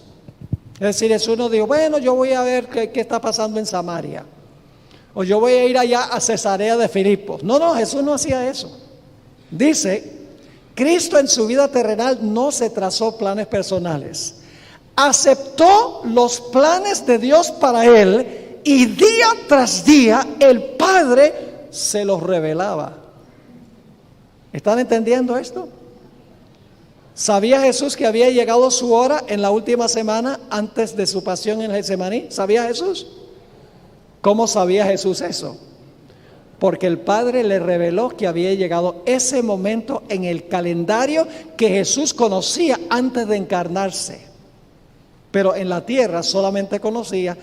Es decir, Jesús no dijo, bueno, yo voy a ver qué está pasando en Samaria, o yo voy a ir allá a Cesarea de Filipos. No, Jesús no hacía eso. Dice, Cristo en su vida terrenal no se trazó planes personales. Aceptó los planes de Dios para él y día tras día el Padre se los revelaba. ¿Están entendiendo esto? ¿Sabía Jesús que había llegado su hora en la última semana antes de su pasión en Getsemaní? ¿Sabía Jesús? ¿Cómo sabía Jesús eso? Porque el Padre le reveló que había llegado ese momento en el calendario que Jesús conocía antes de encarnarse. Pero en la tierra solamente conocía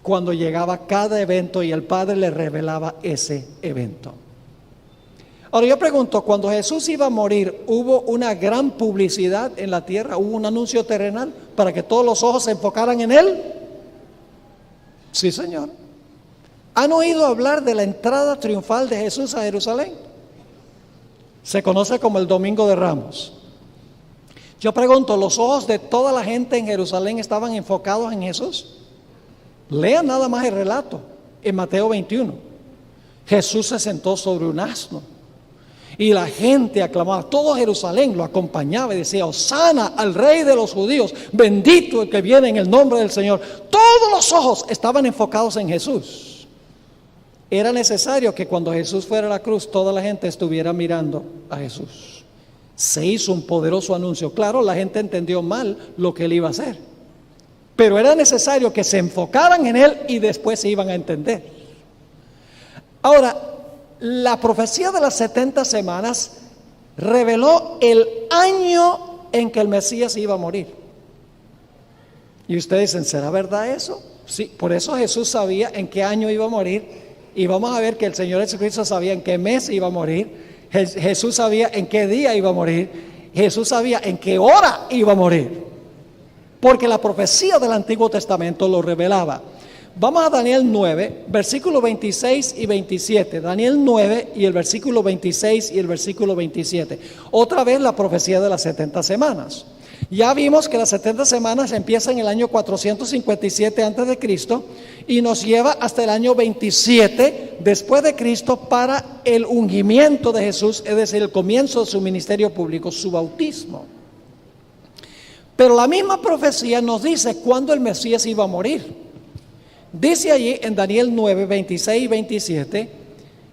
cuando llegaba cada evento y el Padre le revelaba ese evento. Ahora yo pregunto, cuando Jesús iba a morir, ¿hubo una gran publicidad en la tierra? ¿Hubo un anuncio terrenal para que todos los ojos se enfocaran en Él? Sí, Señor. ¿Han oído hablar de la entrada triunfal de Jesús a Jerusalén? Se conoce como el Domingo de Ramos. Yo pregunto, ¿los ojos de toda la gente en Jerusalén estaban enfocados en Jesús? Lean nada más el relato en Mateo 21. Jesús se sentó sobre un asno y la gente aclamaba, todo Jerusalén lo acompañaba y decía, Hosana al Rey de los judíos, bendito el que viene en el nombre del Señor. Todos los ojos estaban enfocados en Jesús. Era necesario que cuando Jesús fuera a la cruz, toda la gente estuviera mirando a Jesús. Se hizo un poderoso anuncio. Claro, la gente entendió mal lo que él iba a hacer, pero era necesario que se enfocaran en él y después se iban a entender. Ahora, la profecía de las 70 semanas reveló el año en que el Mesías iba a morir. Y ustedes dicen, ¿será verdad eso? Sí, por eso Jesús sabía en qué año iba a morir. Y vamos a ver que el Señor Jesucristo sabía en qué mes iba a morir. Jesús sabía en qué día iba a morir. Jesús sabía en qué hora iba a morir. Porque la profecía del Antiguo Testamento lo revelaba. Vamos a Daniel 9, versículos 26 y 27. Daniel 9 y el versículo 26 y el versículo 27. Otra vez la profecía de las 70 semanas. Ya vimos que las 70 semanas empiezan en el año 457 antes de Cristo y nos lleva hasta el año 27 después de Cristo para el ungimiento de Jesús, es decir, el comienzo de su ministerio público, su bautismo. Pero la misma profecía nos dice cuándo el Mesías iba a morir. Dice allí en Daniel 9, 26 y 27,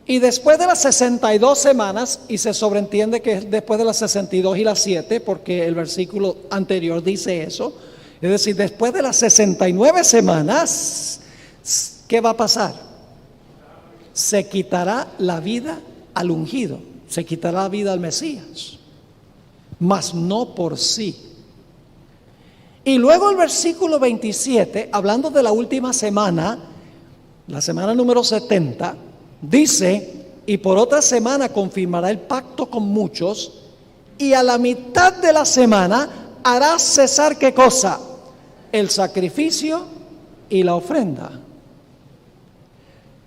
y después de las 62 semanas, y se sobreentiende que es después de las 62 y las 7, porque el versículo anterior dice eso, es decir, después de las 69 semanas, ¿qué va a pasar? Se quitará la vida al ungido, se quitará la vida al Mesías, mas no por sí. Y luego el versículo 27, hablando de la última semana, la semana número 70, dice, y por otra semana confirmará el pacto con muchos, y a la mitad de la semana hará cesar ¿qué cosa? El sacrificio y la ofrenda.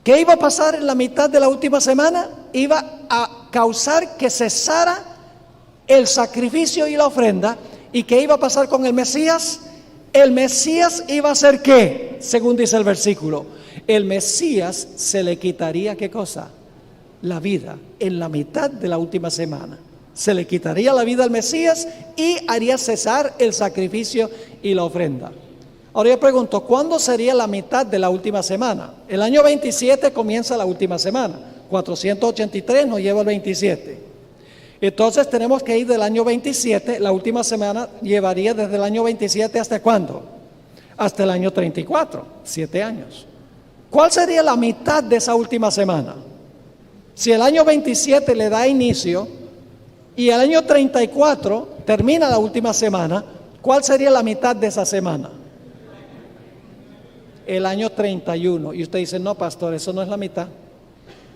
¿Qué iba a pasar en la mitad de la última semana? Iba a causar que cesara el sacrificio y la ofrenda. ¿Y qué iba a pasar con el Mesías? El Mesías iba a hacer ¿qué? Según dice el versículo, el Mesías se le quitaría ¿qué cosa? La vida en la mitad de la última semana. Se le quitaría la vida al Mesías y haría cesar el sacrificio y la ofrenda. Ahora yo pregunto, ¿cuándo sería la mitad de la última semana? El año 27 comienza la última semana. 483 nos lleva al 27. Entonces tenemos que ir del año 27, la última semana llevaría desde el año 27 ¿hasta cuándo? Hasta el año 34, 7 años. ¿Cuál sería la mitad de esa última semana? Si el año 27 le da inicio y el año 34 termina la última semana, ¿cuál sería la mitad de esa semana? El año 31. Y usted dice, no pastor, eso no es la mitad.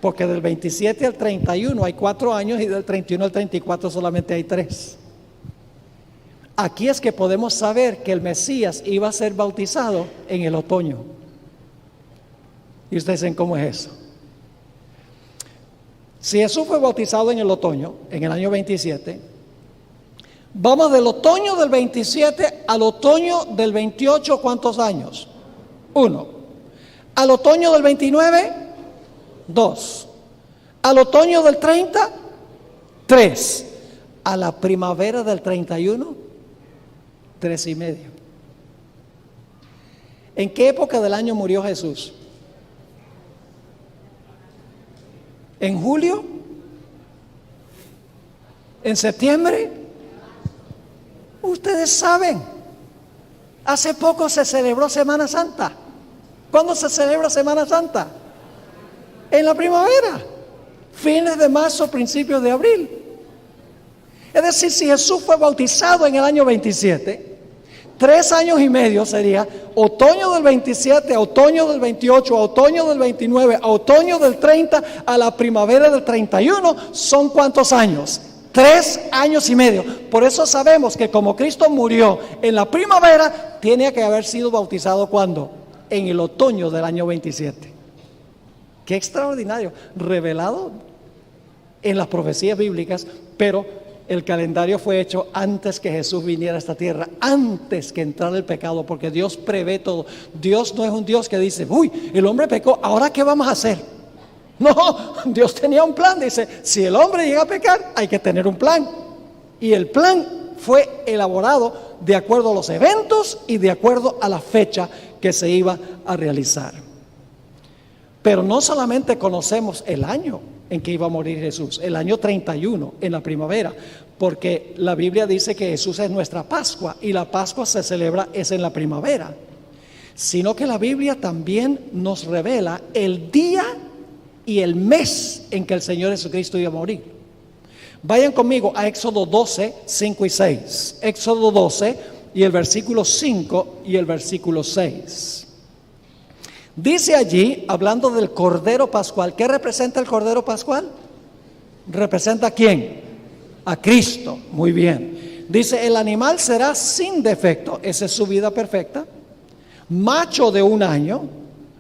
Porque del 27 al 31 hay 4 años y del 31 al 34 solamente hay 3. Aquí es que podemos saber que el Mesías iba a ser bautizado en el otoño. Y ustedes dicen, ¿cómo es eso? Si Jesús fue bautizado en el otoño, en el año 27, vamos del otoño del 27 al otoño del 28, ¿cuántos años? 1. Al otoño del 29, 2. Al otoño del 30, 3. A la primavera del 31, 3 y medio. ¿En qué época del año murió Jesús? ¿En julio? ¿En septiembre? Ustedes saben, hace poco se celebró Semana Santa. ¿Cuándo se celebra Semana Santa? En la primavera, fines de marzo, principios de abril. Es decir, si Jesús fue bautizado en el año 27, 3 años y medio sería otoño del 27, a otoño del 28, a otoño del 29, a otoño del 30, a la primavera del 31, ¿son cuántos años? 3 años y medio. Por eso sabemos que como Cristo murió en la primavera, tiene que haber sido bautizado ¿cuándo? En el otoño del año 27. Qué extraordinario, revelado en las profecías bíblicas, pero el calendario fue hecho antes que Jesús viniera a esta tierra, antes que entrara el pecado, porque Dios prevé todo. Dios no es un Dios que dice, uy, el hombre pecó, ¿ahora qué vamos a hacer? No, Dios tenía un plan, dice, si el hombre llega a pecar, hay que tener un plan. Y el plan fue elaborado de acuerdo a los eventos y de acuerdo a la fecha que se iba a realizar. Pero no solamente conocemos el año en que iba a morir Jesús, el año 31, en la primavera, porque la Biblia dice que Jesús es nuestra Pascua y la Pascua se celebra es en la primavera, sino que la Biblia también nos revela el día y el mes en que el Señor Jesucristo iba a morir. Vayan conmigo a Éxodo 12, 5 y 6. Éxodo 12 y el versículo 5 y el versículo 6. Dice allí, hablando del Cordero Pascual, ¿qué representa el Cordero Pascual? ¿Representa a quién? A Cristo. Muy bien. Dice, el animal será sin defecto, esa es su vida perfecta, macho de 1 año,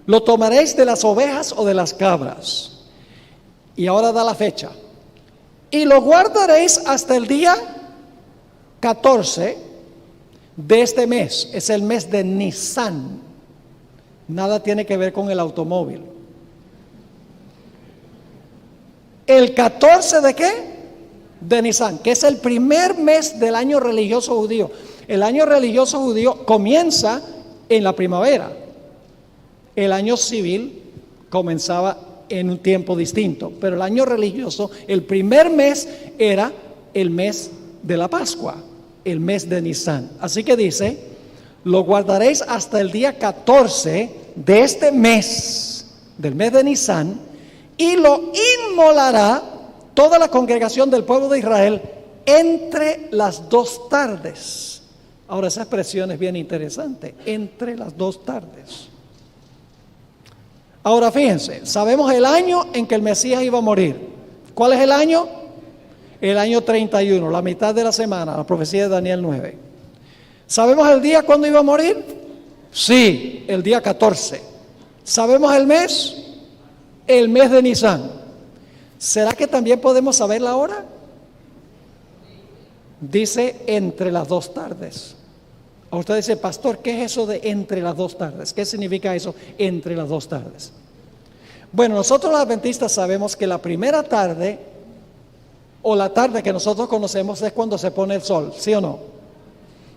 lo tomaréis de las ovejas o de las cabras. Y ahora da la fecha. Y lo guardaréis hasta el día 14 de este mes, es el mes de Nisan. Nada tiene que ver con el automóvil. ¿El 14 de qué? De Nisan, que es el primer mes del año religioso judío. El año religioso judío comienza en la primavera. El año civil comenzaba en un tiempo distinto, pero el año religioso, el primer mes era el mes de la Pascua, el mes de Nisan. Así que dice, lo guardaréis hasta el día 14 de este mes, del mes de Nisan, y lo inmolará toda la congregación del pueblo de Israel entre las 2 tardes. Ahora esa expresión es bien interesante, entre las 2 tardes. Ahora fíjense, sabemos el año en que el Mesías iba a morir. ¿Cuál es el año? El año 31, la mitad de la semana, la profecía de Daniel 9. ¿Sabemos el día cuándo iba a morir? Sí, el día 14. ¿Sabemos el mes? El mes de Nisan. ¿Será que también podemos saber la hora? Dice entre las 2 tardes. A usted dice, pastor, ¿qué es eso de entre las 2 tardes? ¿Qué significa eso, entre las 2 tardes? Bueno, nosotros los adventistas sabemos que la primera tarde, o la tarde que nosotros conocemos, es cuando se pone el sol, ¿sí o no?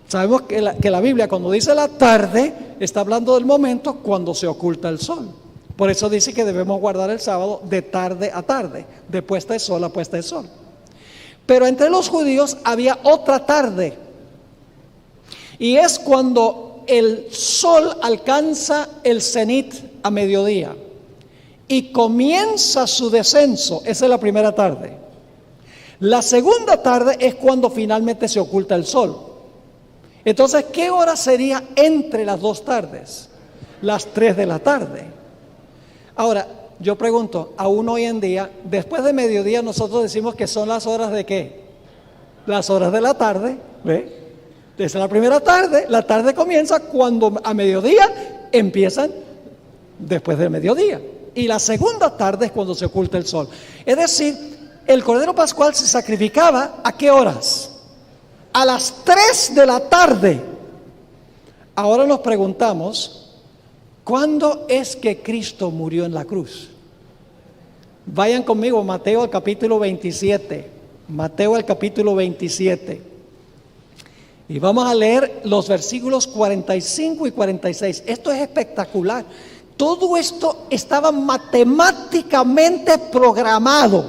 Sabemos que la Biblia, cuando dice la tarde, está hablando del momento cuando se oculta el sol. Por eso dice que debemos guardar el sábado de tarde a tarde, de puesta de sol a puesta de sol. Pero entre los judíos había otra tarde, y es cuando el sol alcanza el cenit a mediodía y comienza su descenso. Esa es la primera tarde. La segunda tarde es cuando finalmente se oculta el sol. Entonces, ¿qué hora sería entre las 2 tardes? Las 3 de la tarde. Ahora, yo pregunto, aún hoy en día, después de mediodía nosotros decimos que son las horas de ¿qué? Las horas de la tarde, ¿ve? Desde la primera tarde, la tarde comienza cuando a mediodía empiezan después del mediodía. Y la segunda tarde es cuando se oculta el sol. Es decir, el Cordero Pascual se sacrificaba ¿a qué horas? A las 3 de la tarde. Ahora nos preguntamos, ¿cuándo es que Cristo murió en la cruz? Vayan conmigo a Mateo al capítulo 27. Mateo al capítulo 27. Y vamos a leer los versículos 45 y 46. Esto es espectacular. Todo esto estaba matemáticamente programado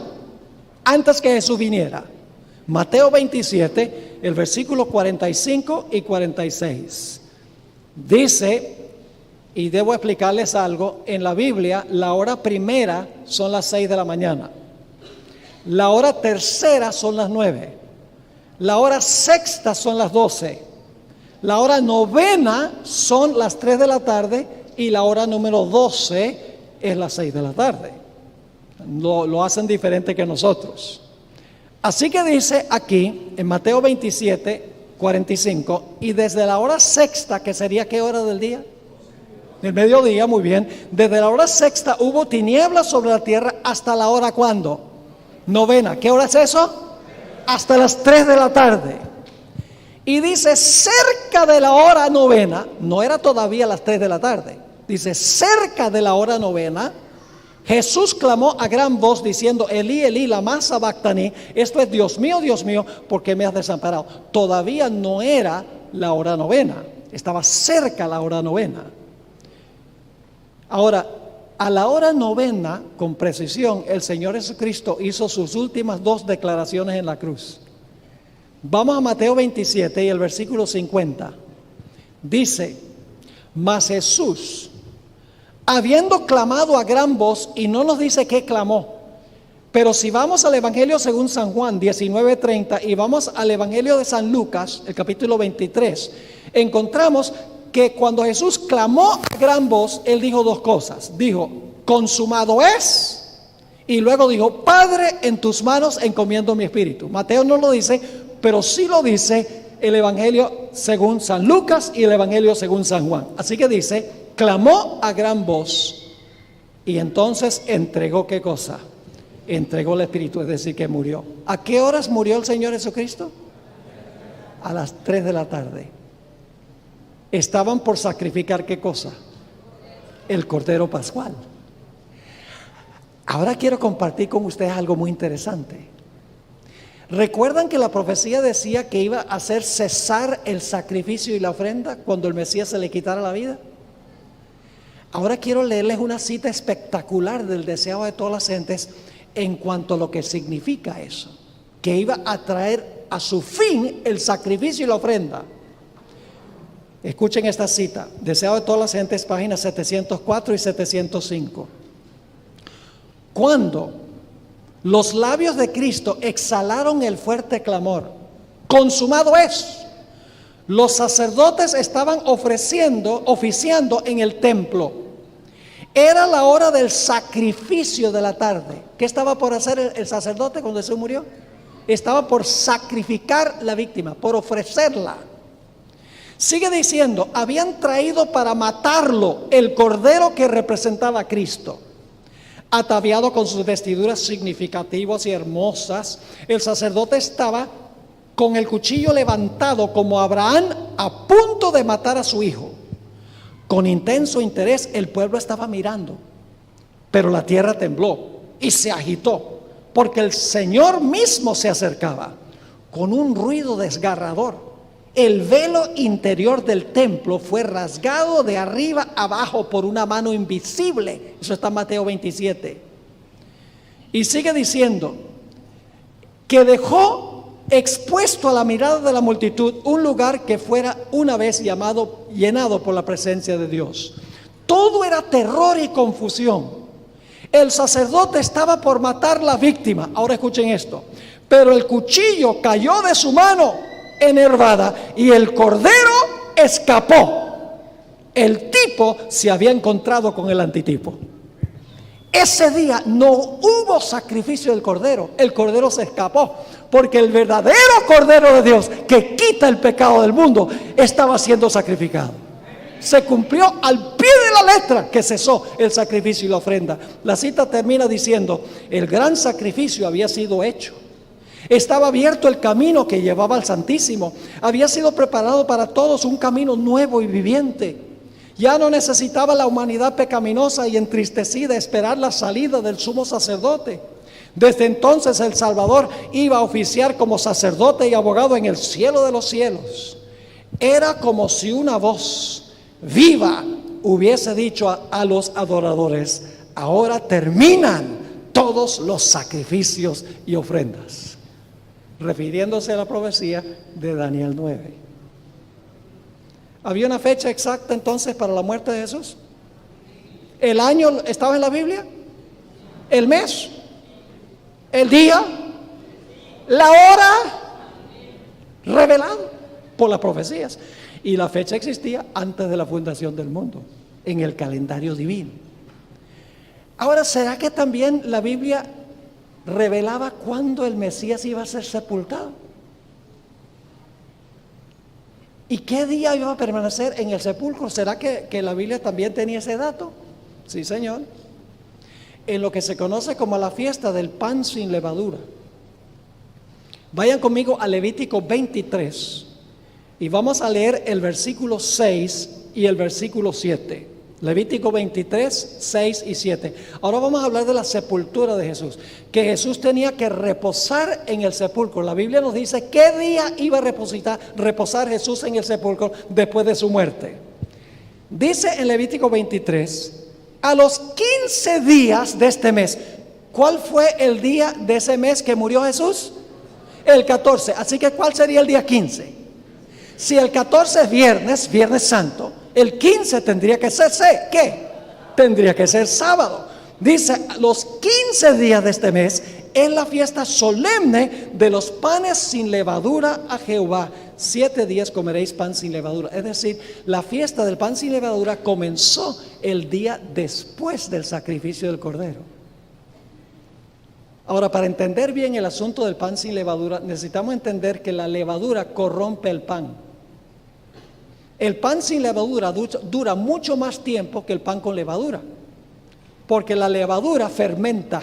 antes que Jesús viniera. Mateo 27, el versículo 45 y 46. Dice, y debo explicarles algo, en la Biblia la hora primera son las 6 de la mañana. La hora tercera son las 9. La hora sexta son las 12. La hora novena son las 3 de la tarde y la hora número 12 es las 6 de la tarde. Lo hacen diferente que nosotros. Así que dice aquí en Mateo 27, 45, y desde la hora sexta, que sería ¿qué hora del día? El mediodía, muy bien. Desde la hora sexta hubo tinieblas sobre la tierra hasta la hora ¿cuándo? Novena. ¿Qué hora es eso? Hasta las 3 de la tarde. Y dice, cerca de la hora novena, no era todavía las 3 de la tarde, dice, cerca de la hora novena, Jesús clamó a gran voz diciendo, Elí, Elí, lama sabactani, esto es, Dios mío, ¿por qué me has desamparado? Todavía no era la hora novena, estaba cerca la hora novena. Ahora, a la hora novena, con precisión, el Señor Jesucristo hizo sus últimas 2 declaraciones en la cruz. Vamos a Mateo 27 y el versículo 50. Dice, mas Jesús, habiendo clamado a gran voz, y no nos dice qué clamó, Pero si vamos al Evangelio según San Juan 19:30 y vamos al Evangelio de San Lucas, el capítulo 23, encontramos que cuando Jesús clamó a gran voz, Él dijo dos cosas. Dijo, consumado es, y luego dijo, Padre, en tus manos encomiendo mi espíritu. Mateo no lo dice, pero sí lo dice el Evangelio según San Lucas y el Evangelio según San Juan. Así que dice, clamó a gran voz y entonces entregó ¿qué cosa? Entregó el espíritu, es decir, que murió. ¿A qué horas murió el Señor Jesucristo? A las 3 de la tarde. Estaban por sacrificar ¿qué cosa? El Cordero Pascual. Ahora quiero compartir con ustedes algo muy interesante. ¿Recuerdan que la profecía decía que iba a hacer cesar el sacrificio y la ofrenda cuando el Mesías se le quitara la vida? Ahora quiero leerles una cita espectacular del deseado de todas las gentes en cuanto a lo que significa eso, que iba a traer a su fin el sacrificio y la ofrenda. Escuchen esta cita, deseado de todas las gentes, páginas 704 y 705. Cuando los labios de Cristo exhalaron el fuerte clamor, consumado es, los sacerdotes estaban oficiando en el templo. Era la hora del sacrificio de la tarde. ¿Qué estaba por hacer el sacerdote cuando Jesús murió? Estaba por sacrificar la víctima, por ofrecerla. Sigue diciendo, habían traído para matarlo el cordero que representaba a Cristo. Ataviado con sus vestiduras significativas y hermosas, el sacerdote estaba con el cuchillo levantado como Abraham a punto de matar a su hijo. Con intenso interés el pueblo estaba mirando, pero la tierra tembló y se agitó, porque el Señor mismo se acercaba con un ruido desgarrador. El velo interior del templo fue rasgado de arriba abajo por una mano invisible. Eso está en Mateo 27. Y sigue diciendo que dejó expuesto a la mirada de la multitud un lugar que fuera una vez llenado por la presencia de Dios. Todo era terror y confusión. El sacerdote estaba por matar la víctima. Ahora escuchen esto. Pero el cuchillo cayó de su mano enervada y el cordero escapó. El tipo se había encontrado con el antitipo. Ese día no hubo sacrificio del cordero. El cordero se escapó, porque el verdadero cordero de Dios que quita el pecado del mundo estaba siendo sacrificado. Se cumplió al pie de la letra que cesó el sacrificio y la ofrenda. La cita termina diciendo, el gran sacrificio había sido hecho. Estaba abierto el camino que llevaba al Santísimo. Había sido preparado para todos un camino nuevo y viviente. Ya no necesitaba la humanidad pecaminosa y entristecida esperar la salida del sumo sacerdote. Desde entonces el Salvador iba a oficiar como sacerdote y abogado en el cielo de los cielos. Era como si una voz viva hubiese dicho a los adoradores, ahora terminan todos los sacrificios y ofrendas. Refiriéndose a la profecía de Daniel 9. ¿Había una fecha exacta entonces para la muerte de Jesús? ¿El año estaba en la Biblia? ¿El mes? ¿El día? ¿La hora? Revelado por las profecías. Y la fecha existía antes de la fundación del mundo, en el calendario divino. Ahora, ¿será que también la Biblia revelaba cuándo el Mesías iba a ser sepultado? ¿Y qué día iba a permanecer en el sepulcro? ¿Será que la Biblia también tenía ese dato? Sí, Señor. En lo que se conoce como la fiesta del pan sin levadura. Vayan conmigo a Levítico 23 y vamos a leer el versículo 6 y el versículo 7. Levítico 23, 6 y 7. Ahora vamos a hablar de la sepultura de Jesús. Que Jesús tenía que reposar en el sepulcro. La Biblia nos dice qué día iba a reposar Jesús en el sepulcro después de su muerte. Dice en Levítico 23, a los 15 días de este mes. ¿Cuál fue el día de ese mes que murió Jesús? El 14. Así que ¿cuál sería el día 15? Si el 14 es Viernes Santo, el 15 tendría que ser, ¿qué? Tendría que ser sábado. Dice, los 15 días de este mes es la fiesta solemne de los panes sin levadura a Jehová. 7 días comeréis pan sin levadura. Es decir, la fiesta del pan sin levadura comenzó el día después del sacrificio del cordero. Ahora, para entender bien el asunto del pan sin levadura, necesitamos entender que la levadura corrompe el pan. El pan sin levadura dura mucho más tiempo que el pan con levadura, porque la levadura fermenta.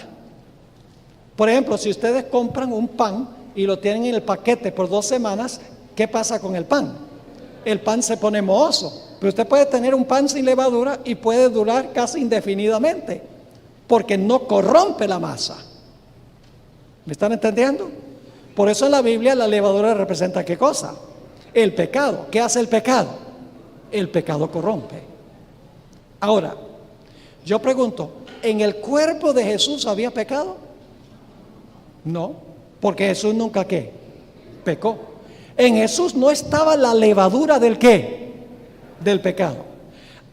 Por ejemplo, si ustedes compran un pan y lo tienen en el paquete por 2 semanas, ¿qué pasa con el pan? El pan se pone mohoso. Pero usted puede tener un pan sin levadura y puede durar casi indefinidamente, porque no corrompe la masa. ¿Me están entendiendo? Por eso en la Biblia la levadura representa ¿qué cosa? El pecado. ¿Qué hace el pecado? El pecado corrompe. Ahora, yo pregunto, ¿en el cuerpo de Jesús había pecado? No, porque Jesús nunca ¿qué? Pecó. En Jesús no estaba la levadura del ¿qué? Del pecado.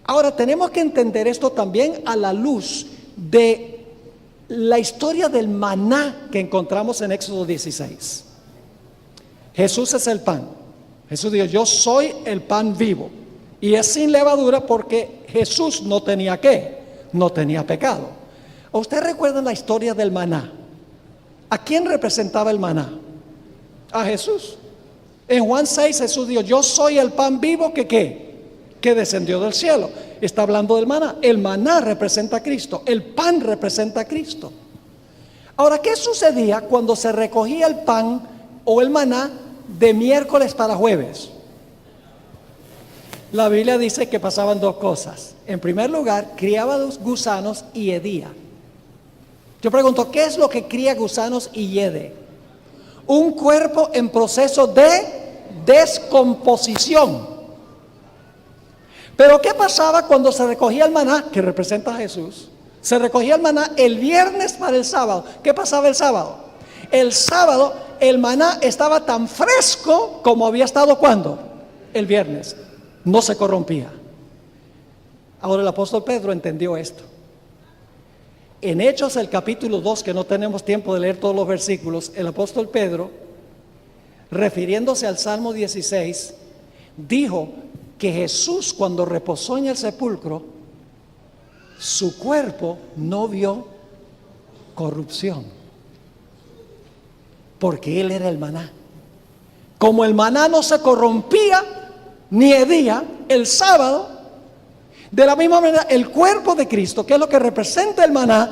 Ahora tenemos que entender esto también a la luz de la historia del maná que encontramos en Éxodo 16. Jesús es el pan. Jesús dijo, yo soy el pan vivo. Y es sin levadura porque Jesús no tenía ¿qué? No tenía pecado. ¿Usted recuerda la historia del maná? ¿A quién representaba el maná? A Jesús. En Juan 6 Jesús dijo, yo soy el pan vivo que ¿qué? Que descendió del cielo. Está hablando del maná. El maná representa a Cristo. El pan representa a Cristo. Ahora, ¿qué sucedía cuando se recogía el pan o el maná de miércoles para jueves? La Biblia dice que pasaban 2 cosas. En primer lugar, criaba los gusanos y hedía. Yo pregunto, ¿qué es lo que cría gusanos y hiede? Un cuerpo en proceso de descomposición. Pero ¿qué pasaba cuando se recogía el maná, que representa a Jesús? Se recogía el maná el viernes para el sábado. ¿Qué pasaba el sábado? El sábado el maná estaba tan fresco como había estado ¿cuándo? El viernes. No se corrompía. Ahora el apóstol Pedro entendió esto. En Hechos el capítulo 2, que no tenemos tiempo de leer todos los versículos, el apóstol Pedro, refiriéndose al Salmo 16, dijo que Jesús cuando reposó en el sepulcro, su cuerpo no vio corrupción, porque Él era el maná. Como el maná no se corrompía ni hedía el sábado, de la misma manera el cuerpo de Cristo, que es lo que representa el maná,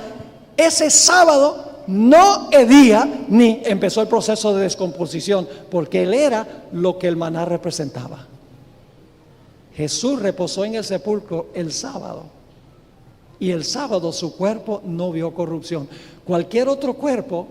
ese sábado no hedía ni empezó el proceso de descomposición, porque Él era lo que el maná representaba. Jesús reposó en el sepulcro el sábado, y el sábado su cuerpo no vio corrupción. Cualquier otro cuerpo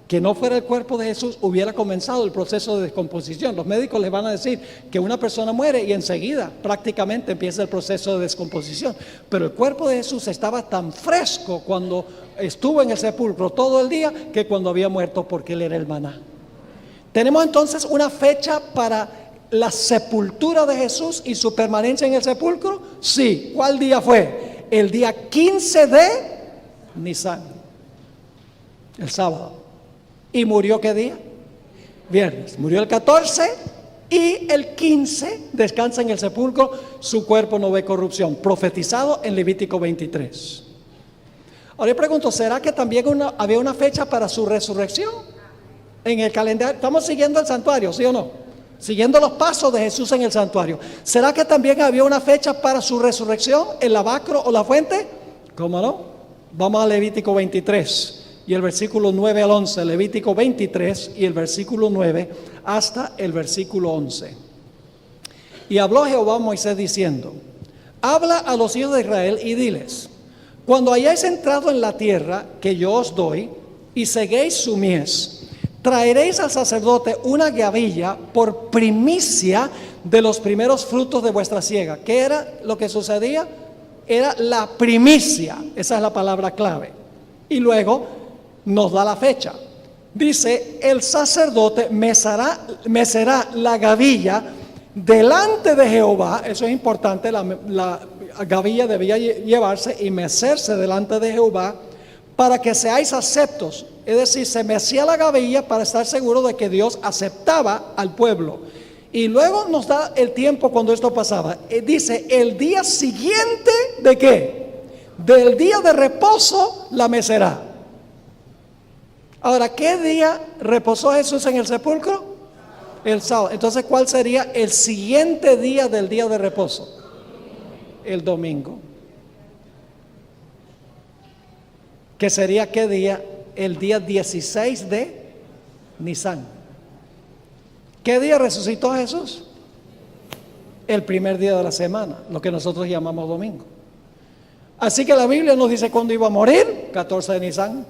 que no fuera el cuerpo de Jesús hubiera comenzado el proceso de descomposición. Los médicos les van a decir que una persona muere y enseguida prácticamente empieza el proceso de descomposición. Pero el cuerpo de Jesús estaba tan fresco cuando estuvo en el sepulcro todo el día que cuando había muerto, porque Él era el maná. Tenemos entonces una fecha para la sepultura de Jesús y su permanencia en el sepulcro. Sí, ¿cuál día fue? El día 15 de Nisan, el sábado. ¿Y murió qué día? Viernes. Murió el 14 y el 15 descansa en el sepulcro, su cuerpo no ve corrupción, profetizado en Levítico 23. Ahora yo pregunto, ¿será que también había una fecha para su resurrección? En el calendario, estamos siguiendo el santuario, ¿sí o no? Siguiendo los pasos de Jesús en el santuario. ¿Será que también había una fecha para su resurrección, el lavacro o la fuente? ¿Cómo no? Vamos a Levítico 23. Y el versículo 9 al 11, Levítico 23 y el versículo 9 hasta el versículo 11. Y habló Jehová a Moisés diciendo, habla a los hijos de Israel y diles, cuando hayáis entrado en la tierra que yo os doy y seguéis su mies, traeréis al sacerdote una gavilla por primicia de los primeros frutos de vuestra siega. ¿Qué era lo que sucedía? Era la primicia, esa es la palabra clave. Y luego nos da la fecha. Dice, el sacerdote mecerá la gavilla delante de Jehová. Eso es importante, la gavilla debía llevarse y mecerse delante de Jehová para que seáis aceptos. Es decir, se mecía la gavilla para estar seguro de que Dios aceptaba al pueblo. Y luego nos da el tiempo cuando esto pasaba. Dice, el día siguiente, ¿de qué? Del día de reposo la mecerá. Ahora, ¿qué día reposó Jesús en el sepulcro? El sábado. Entonces, ¿cuál sería el siguiente día del día de reposo? El domingo. ¿Qué sería qué día? El día 16 de Nisan. ¿Qué día resucitó Jesús? El primer día de la semana, lo que nosotros llamamos domingo. Así que la Biblia nos dice cuándo iba a morir, 14 de Nisan.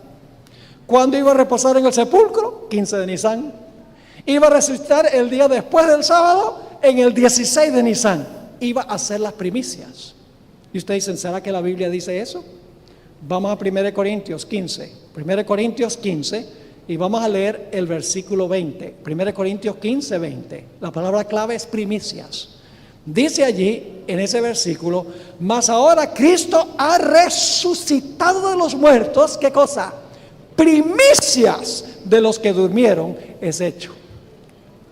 Cuándo iba a reposar en el sepulcro, 15 de Nisan. Iba a resucitar el día después del sábado, en el 16 de Nisan. Iba a hacer las primicias. Y ustedes dicen, ¿será que la Biblia dice eso? Vamos a 1 Corintios 15. 1 Corintios 15. Y vamos a leer el versículo 20. 1 Corintios 15, 20. La palabra clave es primicias. Dice allí, en ese versículo, mas ahora Cristo ha resucitado de los muertos. ¿Qué cosa? Primicias de los que durmieron es hecho.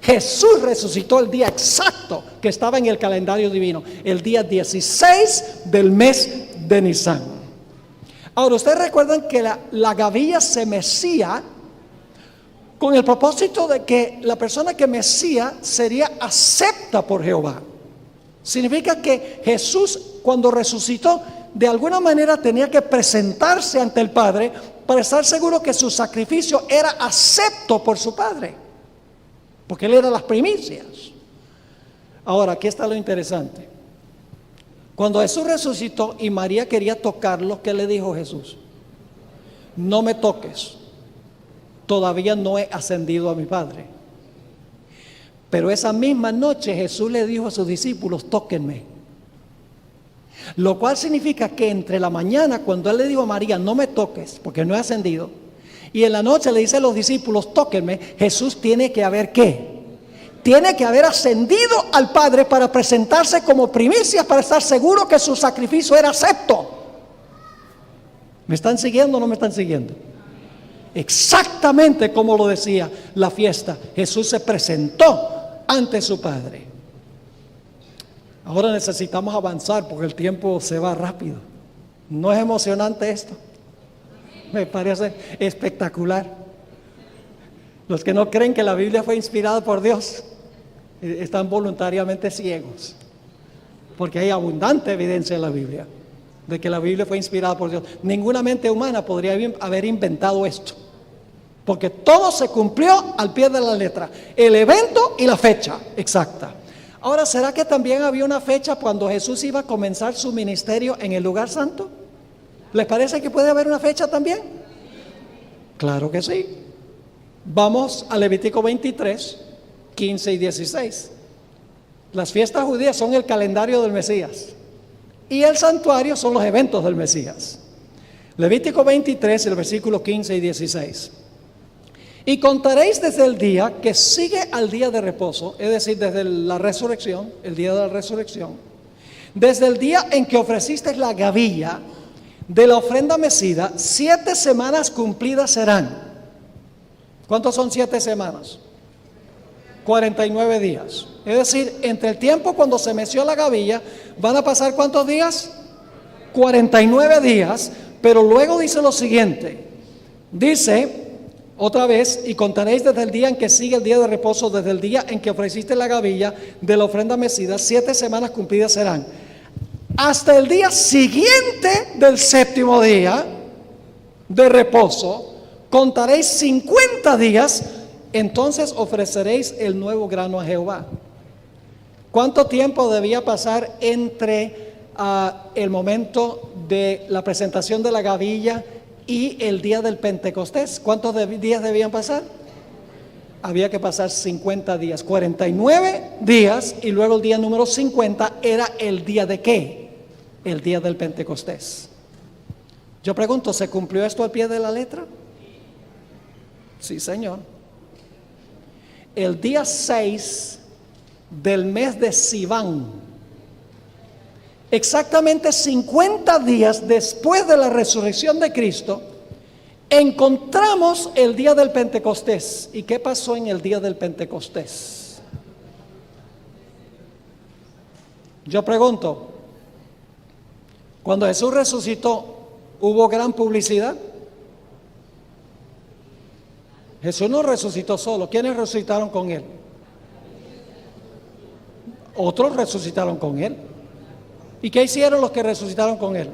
Jesús resucitó el día exacto que estaba en el calendario divino, el día 16 del mes de Nisan. Ahora, ustedes recuerdan que la gavilla se mecía con el propósito de que la persona que mecía sería acepta por Jehová. Significa que Jesús, cuando resucitó, de alguna manera tenía que presentarse ante el Padre para estar seguro que su sacrificio era acepto por su Padre, porque Él era las primicias. Ahora, aquí está lo interesante. Cuando Jesús resucitó y María quería tocarlo, ¿qué le dijo Jesús? No me toques, todavía no he ascendido a mi Padre. Pero esa misma noche Jesús le dijo a sus discípulos, tóquenme. Lo cual significa que entre la mañana, cuando Él le dijo a María, no me toques, porque no he ascendido, y en la noche le dice a los discípulos, tóquenme, Jesús tiene que haber ¿qué? Tiene que haber ascendido al Padre para presentarse como primicia, para estar seguro que su sacrificio era acepto. ¿Me están siguiendo o no me están siguiendo? Exactamente como lo decía la fiesta. Jesús se presentó ante su Padre. Ahora necesitamos avanzar porque el tiempo se va rápido. ¿No es emocionante esto? Me parece espectacular. Los que no creen que la Biblia fue inspirada por Dios están voluntariamente ciegos, porque hay abundante evidencia en la Biblia de que la Biblia fue inspirada por Dios. Ninguna mente humana podría haber inventado esto, porque todo se cumplió al pie de la letra, el evento y la fecha exacta. Ahora, ¿será que también había una fecha cuando Jesús iba a comenzar su ministerio en el lugar santo? ¿Les parece que puede haber una fecha también? Claro que sí. Vamos a Levítico 23, 15 y 16. Las fiestas judías son el calendario del Mesías y el santuario son los eventos del Mesías. Levítico 23, el versículo 15 y 16. Y contaréis desde el día que sigue al día de reposo, es decir, desde la resurrección, el día de la resurrección, desde el día en que ofrecisteis la gavilla de la ofrenda mecida, 7 semanas cumplidas serán. ¿Cuántos son 7 semanas? 49 días. Es decir, entre el tiempo cuando se meció la gavilla, van a pasar ¿cuántos días? 49 días, pero luego dice lo siguiente. Dice otra vez, y contaréis desde el día en que sigue el día de reposo, desde el día en que ofreciste la gavilla de la ofrenda mecida, 7 semanas cumplidas serán. Hasta el día siguiente del 7º día de reposo, contaréis 50 días, entonces ofreceréis el nuevo grano a Jehová. ¿Cuánto tiempo debía pasar entre el momento de la presentación de la gavilla y el día del Pentecostés? ¿Cuántos días debían pasar? Había que pasar 50 días, 49 días, y luego el día número 50 era el día de ¿qué? El día del Pentecostés. Yo pregunto, ¿se cumplió esto al pie de la letra? Sí, Señor. El día 6 del mes de Sivan, exactamente 50 días después de la resurrección de Cristo, Encontramos el día del Pentecostés. ¿Y qué pasó en el día del Pentecostés? Yo pregunto, cuando Jesús resucitó, ¿hubo gran publicidad? Jesús no resucitó solo. ¿Quiénes resucitaron con Él? Otros resucitaron con Él. ¿Y qué hicieron los que resucitaron con Él?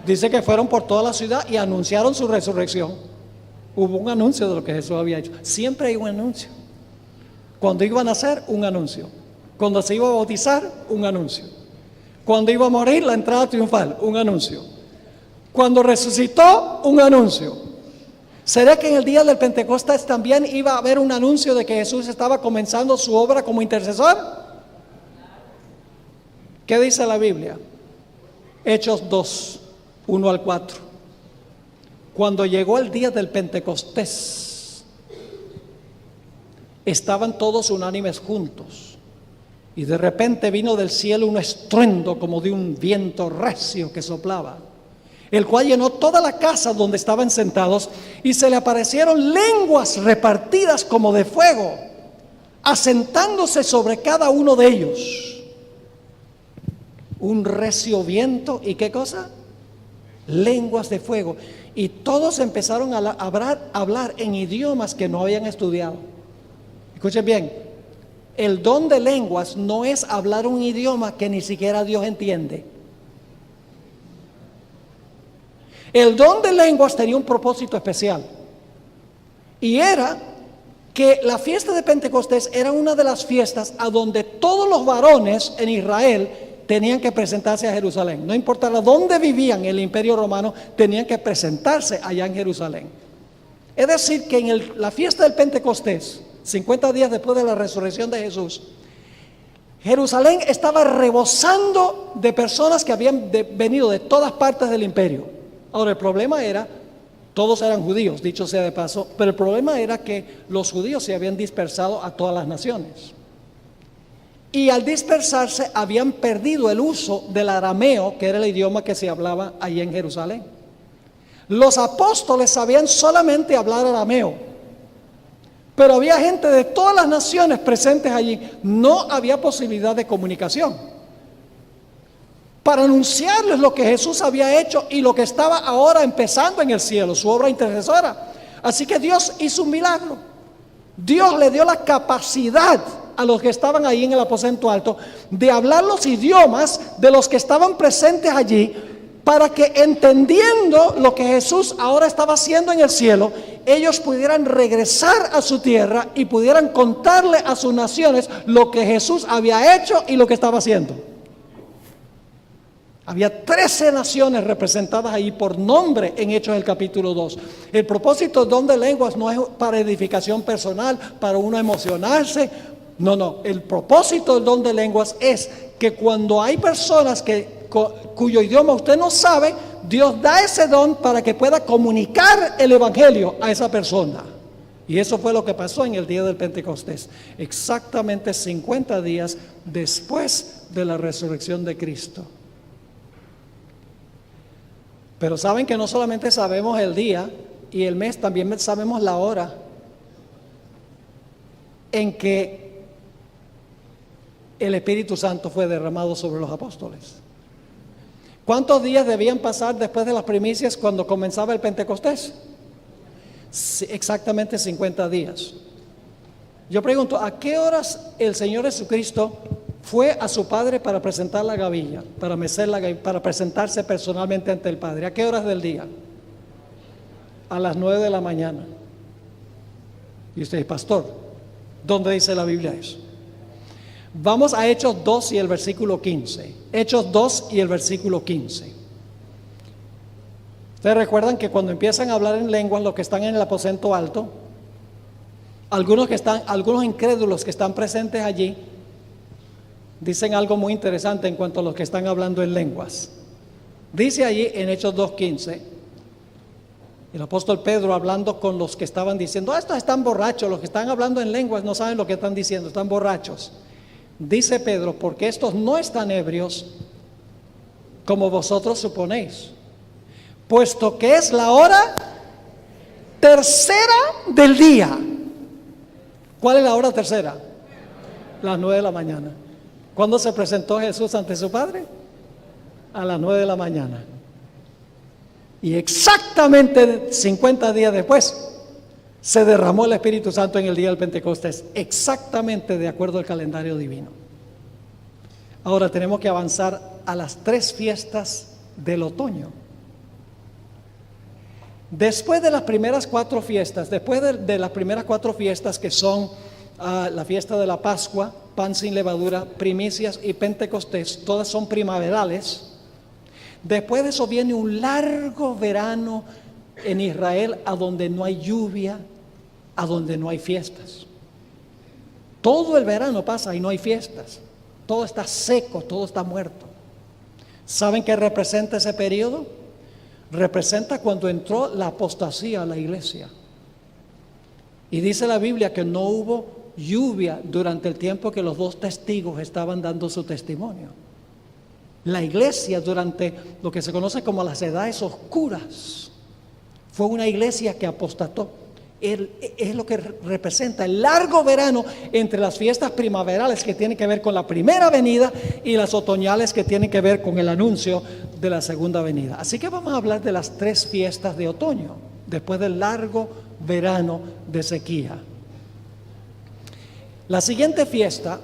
Dice que fueron por toda la ciudad y anunciaron su resurrección. Hubo un anuncio de lo que Jesús había hecho. Siempre hay un anuncio. Cuando iba a nacer, un anuncio. Cuando se iba a bautizar, un anuncio. Cuando iba a morir, la entrada triunfal, un anuncio. Cuando resucitó, un anuncio. ¿Será que en el día del Pentecostés también iba a haber un anuncio de que Jesús estaba comenzando su obra como intercesor? ¿Qué dice la Biblia? Hechos 2, 1 al 4. Cuando llegó el día del Pentecostés, estaban todos unánimes juntos, y de repente vino del cielo un estruendo como de un viento recio que soplaba, el cual llenó toda la casa donde estaban sentados, y se le aparecieron lenguas repartidas como de fuego, asentándose sobre cada uno de ellos. Un recio viento, ¿y qué cosa? Lenguas de fuego. Y todos empezaron a hablar en idiomas que no habían estudiado. Escuchen bien, el don de lenguas no es hablar un idioma que ni siquiera Dios entiende. El don de lenguas tenía un propósito especial, y era que la fiesta de Pentecostés era una de las fiestas a donde todos los varones en Israel tenían que presentarse a Jerusalén. No importaba dónde vivían en el Imperio Romano, tenían que presentarse allá en Jerusalén. Es decir, que en la fiesta del Pentecostés, 50 días después de la resurrección de Jesús, Jerusalén estaba rebosando de personas que habían venido de todas partes del imperio. Ahora, el problema era, todos eran judíos, dicho sea de paso, pero el problema era que los judíos se habían dispersado a todas las naciones. Y al dispersarse habían perdido el uso del arameo, que era el idioma que se hablaba allí en Jerusalén. Los apóstoles sabían solamente hablar arameo, pero había gente de todas las naciones presentes allí. No había posibilidad de comunicación para anunciarles lo que Jesús había hecho y lo que estaba ahora empezando en el cielo, su obra intercesora. Así que Dios hizo un milagro. Dios le dio la capacidad a los que estaban ahí en el aposento alto de hablar los idiomas de los que estaban presentes allí, para que, entendiendo lo que Jesús ahora estaba haciendo en el cielo, ellos pudieran regresar a su tierra y pudieran contarle a sus naciones lo que Jesús había hecho y lo que estaba haciendo. Había 13 naciones representadas ahí por nombre en Hechos del capítulo 2. El propósito del don de lenguas no es para edificación personal, para uno emocionarse. No. El propósito del don de lenguas es que cuando hay personas cuyo idioma usted no sabe, Dios da ese don para que pueda comunicar el evangelio a esa persona. Y eso fue lo que pasó en el día del Pentecostés, exactamente 50 días después de la resurrección de Cristo. Pero saben que no solamente sabemos el día y el mes, también sabemos la hora en que el Espíritu Santo fue derramado sobre los apóstoles. ¿Cuántos días debían pasar después de las primicias cuando comenzaba el Pentecostés? Exactamente 50 días. Yo pregunto, ¿a qué horas el Señor Jesucristo fue a su Padre para presentar la gavilla, para presentarse personalmente ante el Padre? ¿A qué horas del día? A las 9 de la mañana. Y usted dice, pastor, ¿dónde dice la Biblia eso? Vamos a Hechos 2 y el versículo 15. Hechos 2 y el versículo 15. Ustedes recuerdan que cuando empiezan a hablar en lenguas, los que están en el aposento alto, algunos incrédulos que están presentes allí, dicen algo muy interesante en cuanto a los que están hablando en lenguas. Dice allí en Hechos 2:15, el apóstol Pedro hablando con los que estaban diciendo, estos están borrachos, los que están hablando en lenguas no saben lo que están diciendo, están borrachos. Dice Pedro, porque estos no están ebrios como vosotros suponéis, puesto que es la hora tercera del día. ¿Cuál es la hora tercera? Las 9 de la mañana. ¿Cuándo se presentó Jesús ante su Padre? A las 9 de la mañana. Y exactamente 50 días después se derramó el Espíritu Santo en el día del Pentecostés, exactamente de acuerdo al calendario divino. Ahora tenemos que avanzar a las 3 fiestas del otoño. Después de las primeras 4 fiestas, de las primeras 4 fiestas que son la fiesta de la Pascua, pan sin levadura, primicias y Pentecostés, todas son primaverales. Después de eso viene un largo verano en Israel, a donde no hay lluvia, a donde no hay fiestas. Todo el verano pasa y no hay fiestas. Todo está seco, todo está muerto. ¿Saben qué representa ese periodo? Representa cuando entró la apostasía a la iglesia. Y dice la Biblia que no hubo lluvia durante el tiempo que los 2 testigos estaban dando su testimonio. La iglesia, durante lo que se conoce como las edades oscuras, fue una iglesia que apostató. Es lo que representa el largo verano entre las fiestas primaverales, que tienen que ver con la primera venida, y las otoñales, que tienen que ver con el anuncio de la segunda venida. Así que vamos a hablar de las 3 fiestas de otoño, después del largo verano de sequía. La siguiente fiesta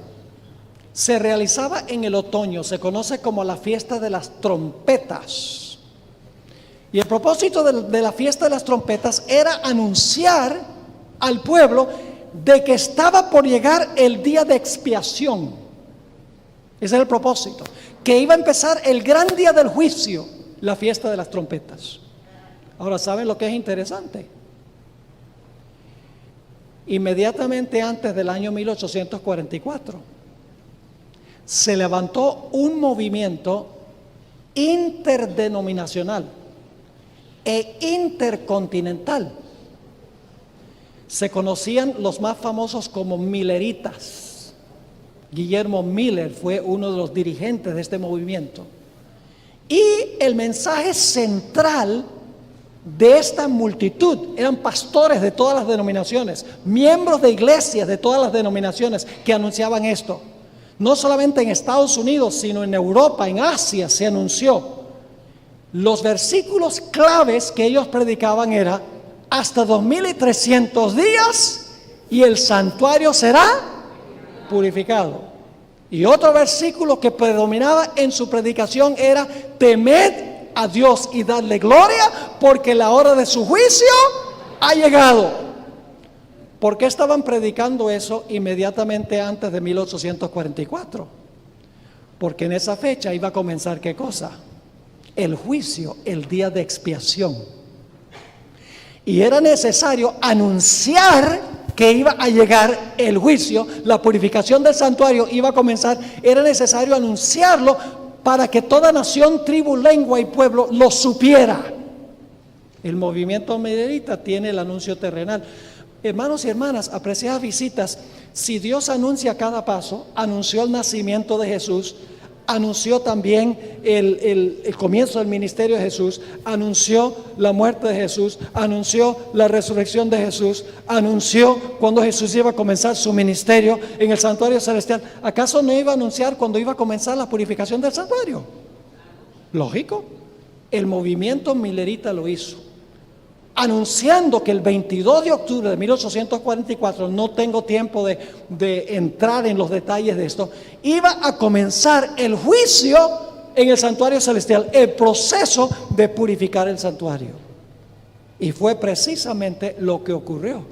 se realizaba en el otoño, se conoce como la fiesta de las trompetas. Y el propósito de la fiesta de las trompetas era anunciar al pueblo de que estaba por llegar el día de expiación. Ese era el propósito, que iba a empezar el gran día del juicio, la fiesta de las trompetas. Ahora, ¿saben lo que es interesante? Inmediatamente antes del año 1844, se levantó un movimiento interdenominacional e intercontinental. Se conocían los más famosos como Milleritas. Guillermo Miller fue uno de los dirigentes de este movimiento. Y el mensaje central de esta multitud eran pastores de todas las denominaciones, miembros de iglesias de todas las denominaciones, que anunciaban esto. No solamente en Estados Unidos, sino en Europa, en Asia se anunció. Los versículos claves que ellos predicaban era: hasta 2300 días y el santuario será purificado. Y otro versículo que predominaba en su predicación era: temed a Dios y dadle gloria, porque la hora de su juicio ha llegado. ¿Por qué estaban predicando eso inmediatamente antes de 1844? Porque en esa fecha iba a comenzar, ¿qué cosa? El juicio, el día de expiación. Y era necesario anunciar que iba a llegar el juicio, la purificación del santuario iba a comenzar. Era necesario anunciarlo para que toda nación, tribu, lengua y pueblo lo supiera. El movimiento millerita tiene el anuncio terrenal. Hermanos y hermanas, apreciadas visitas, si Dios anuncia cada paso, anunció el nacimiento de Jesús, anunció también el comienzo del ministerio de Jesús, anunció la muerte de Jesús, anunció la resurrección de Jesús, anunció cuando Jesús iba a comenzar su ministerio en el santuario celestial. ¿Acaso no iba a anunciar cuando iba a comenzar la purificación del santuario? Lógico. El movimiento millerita lo hizo, anunciando que el 22 de octubre de 1844, no tengo tiempo de entrar en los detalles de esto, iba a comenzar el juicio en el santuario celestial, el proceso de purificar el santuario. Y fue precisamente lo que ocurrió.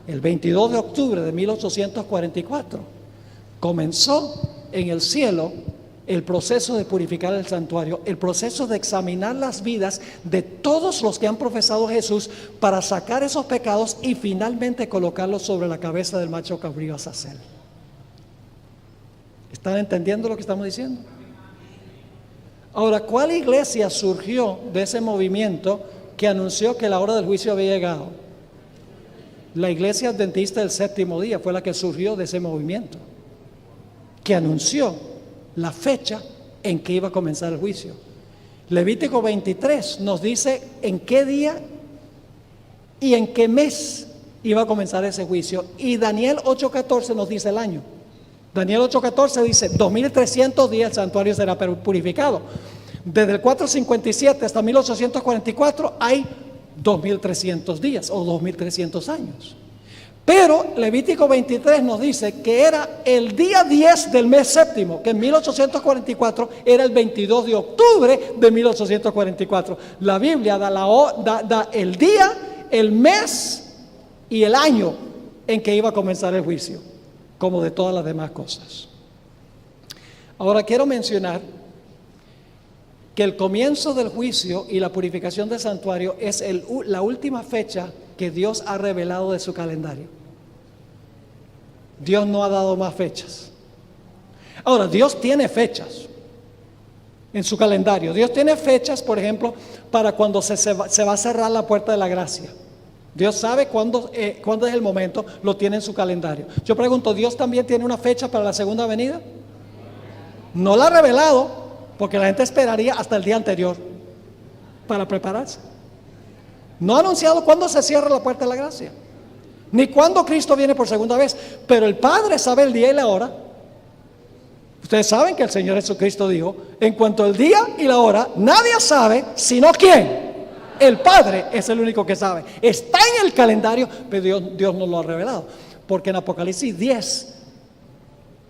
El 22 de octubre de 1844 comenzó en el cielo el proceso de purificar el santuario, el proceso de examinar las vidas de todos los que han profesado a Jesús para sacar esos pecados y finalmente colocarlos sobre la cabeza del macho cabrío Azazel. ¿Están entendiendo lo que estamos diciendo? Ahora, ¿cuál iglesia surgió de ese movimiento que anunció que la hora del juicio había llegado? La iglesia adventista del séptimo día fue la que surgió de ese movimiento, que anunció la fecha en que iba a comenzar el juicio. Levítico 23 nos dice en qué día y en qué mes iba a comenzar ese juicio. Y Daniel 8:14 nos dice el año. Daniel 8:14 dice, 2300 días el santuario será purificado. Desde el 457 hasta 1844 hay 2300 días o 2300 años. Pero Levítico 23 nos dice que era el día 10 del mes séptimo, que en 1844 era el 22 de octubre de 1844. La Biblia da el día, el mes y el año en que iba a comenzar el juicio, como de todas las demás cosas. Ahora quiero mencionar que el comienzo del juicio y la purificación del santuario es la última fecha que Dios ha revelado de su calendario. Dios no ha dado más fechas. Ahora, Dios tiene fechas en su calendario. Dios tiene fechas, por ejemplo, para cuando se va a cerrar la puerta de la gracia. Dios sabe cuándo es el momento, lo tiene en su calendario. Yo pregunto, ¿Dios también tiene una fecha para la segunda venida? No la ha revelado, porque la gente esperaría hasta el día anterior para prepararse. No ha anunciado cuándo se cierra la puerta de la gracia, ni cuándo Cristo viene por segunda vez, pero el Padre sabe el día y la hora. Ustedes saben que el Señor Jesucristo dijo, en cuanto al día y la hora, nadie sabe, sino ¿quién? El Padre es el único que sabe. Está en el calendario, pero Dios no lo ha revelado, porque en Apocalipsis 10,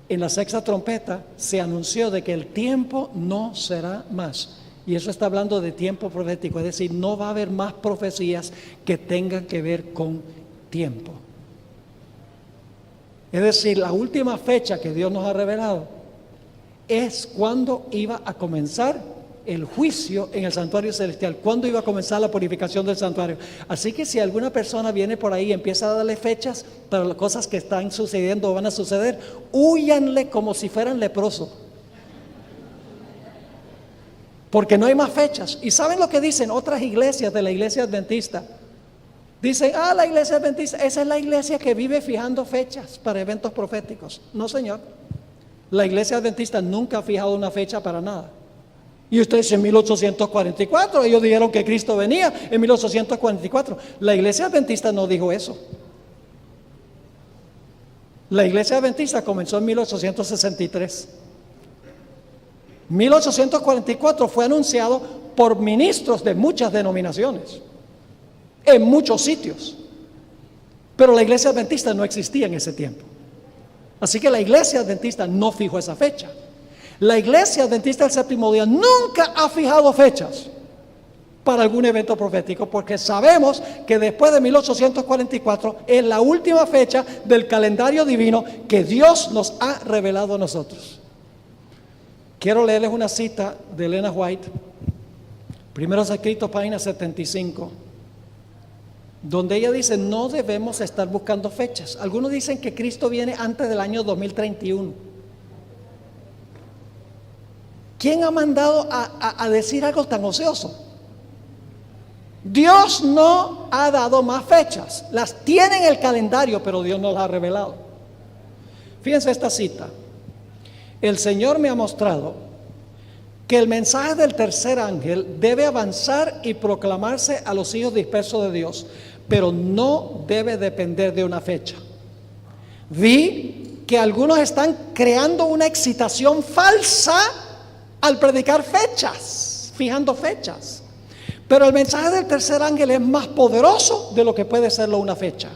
en la sexta trompeta, se anunció de que el tiempo no será más. Y eso está hablando de tiempo profético, es decir, no va a haber más profecías que tengan que ver con tiempo. Es decir, la última fecha que Dios nos ha revelado es cuando iba a comenzar el juicio en el santuario celestial, cuando iba a comenzar la purificación del santuario. Así que si alguna persona viene por ahí y empieza a darle fechas para las cosas que están sucediendo o van a suceder, húyanle como si fueran leprosos, porque no hay más fechas. ¿Y saben lo que dicen otras iglesias de la iglesia adventista? Dicen, la iglesia adventista, esa es la iglesia que vive fijando fechas para eventos proféticos. No, señor. La iglesia adventista nunca ha fijado una fecha para nada. Y ustedes en 1844, ellos dijeron que Cristo venía en 1844. La iglesia adventista no dijo eso. La iglesia adventista comenzó en 1863. 1844 fue anunciado por ministros de muchas denominaciones, en muchos sitios, pero la iglesia adventista no existía en ese tiempo. Así que la iglesia adventista no fijó esa fecha. La iglesia adventista del séptimo día nunca ha fijado fechas para algún evento profético, porque sabemos que después de 1844 es la última fecha del calendario divino que Dios nos ha revelado a nosotros. Quiero leerles una cita de Elena White, Primeros Escritos, página 75, donde ella dice, no debemos estar buscando fechas. Algunos dicen que Cristo viene antes del año 2031. ¿Quién ha mandado a decir algo tan ocioso? Dios no ha dado más fechas. Las tiene en el calendario, pero Dios no las ha revelado. Fíjense esta cita. El Señor me ha mostrado que el mensaje del tercer ángel debe avanzar y proclamarse a los hijos dispersos de Dios, pero no debe depender de una fecha. Vi que algunos están creando una excitación falsa al predicar fechas, fijando fechas. Pero el mensaje del tercer ángel es más poderoso de lo que puede serlo una fecha.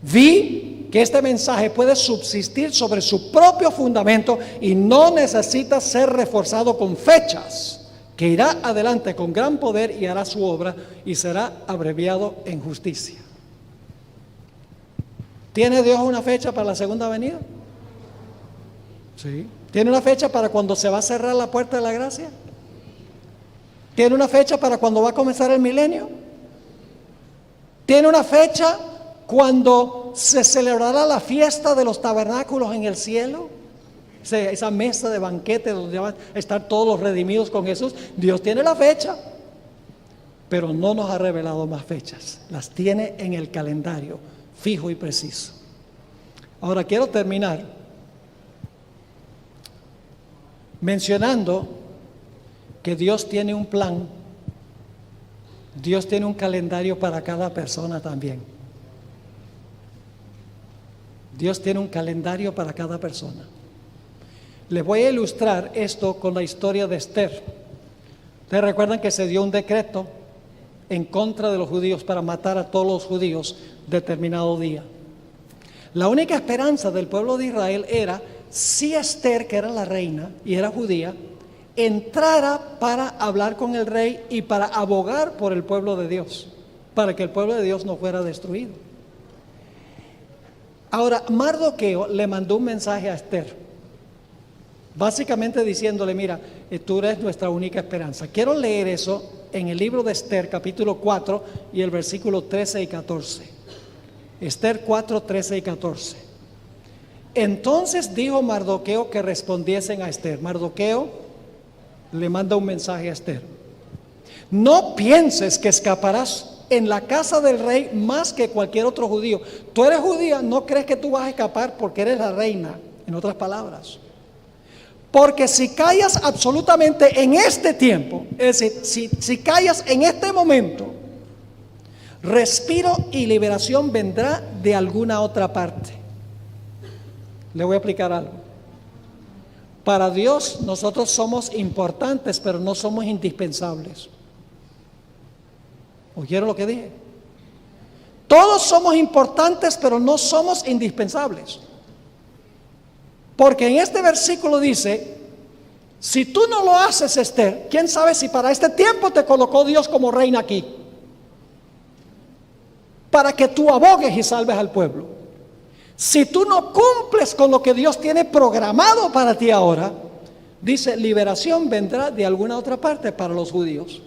Vi que este mensaje puede subsistir sobre su propio fundamento y no necesita ser reforzado con fechas, que irá adelante con gran poder y hará su obra y será abreviado en justicia. ¿Tiene Dios una fecha para la segunda venida? Sí. ¿Tiene una fecha para cuando se va a cerrar la puerta de la gracia? ¿Tiene una fecha para cuando va a comenzar el milenio? ¿Tiene una fecha cuando se celebrará la fiesta de los tabernáculos en el cielo? Esa mesa de banquete donde van a estar todos los redimidos con Jesús. Dios tiene la fecha, pero no nos ha revelado más fechas. Las tiene en el calendario, fijo y preciso. Ahora quiero terminar mencionando que Dios tiene un plan Dios tiene un calendario para cada persona también. Dios tiene un calendario para cada persona. Les voy a ilustrar esto con la historia de Esther. Ustedes recuerdan que se dio un decreto en contra de los judíos para matar a todos los judíos determinado día. La única esperanza del pueblo de Israel era si Esther, que era la reina y era judía, entrara para hablar con el rey y para abogar por el pueblo de Dios, para que el pueblo de Dios no fuera destruido. Ahora, Mardoqueo le mandó un mensaje a Esther, básicamente diciéndole: mira, tú eres nuestra única esperanza. Quiero leer eso en el libro de Esther, capítulo 4 y el versículo 13 y 14. Esther 4, 13 y 14. Entonces dijo Mardoqueo que respondiesen a Esther. Mardoqueo le manda un mensaje a Esther: no pienses que escaparás en la casa del rey más que cualquier otro judío. Tú eres judía, no crees que tú vas a escapar porque eres la reina, en otras palabras. Porque si callas absolutamente en este tiempo, es decir, si callas en este momento, respiro y liberación vendrá de alguna otra parte. Le voy a explicar algo. Para Dios nosotros somos importantes, pero no somos indispensables. ¿Oyeron lo que dije? Todos somos importantes, pero no somos indispensables. Porque en este versículo dice: si tú no lo haces, Esther, quién sabe si para este tiempo te colocó Dios como reina aquí, para que tú abogues y salves al pueblo. Si tú no cumples con lo que Dios tiene programado para ti ahora, dice, liberación vendrá de alguna otra parte para los judíos.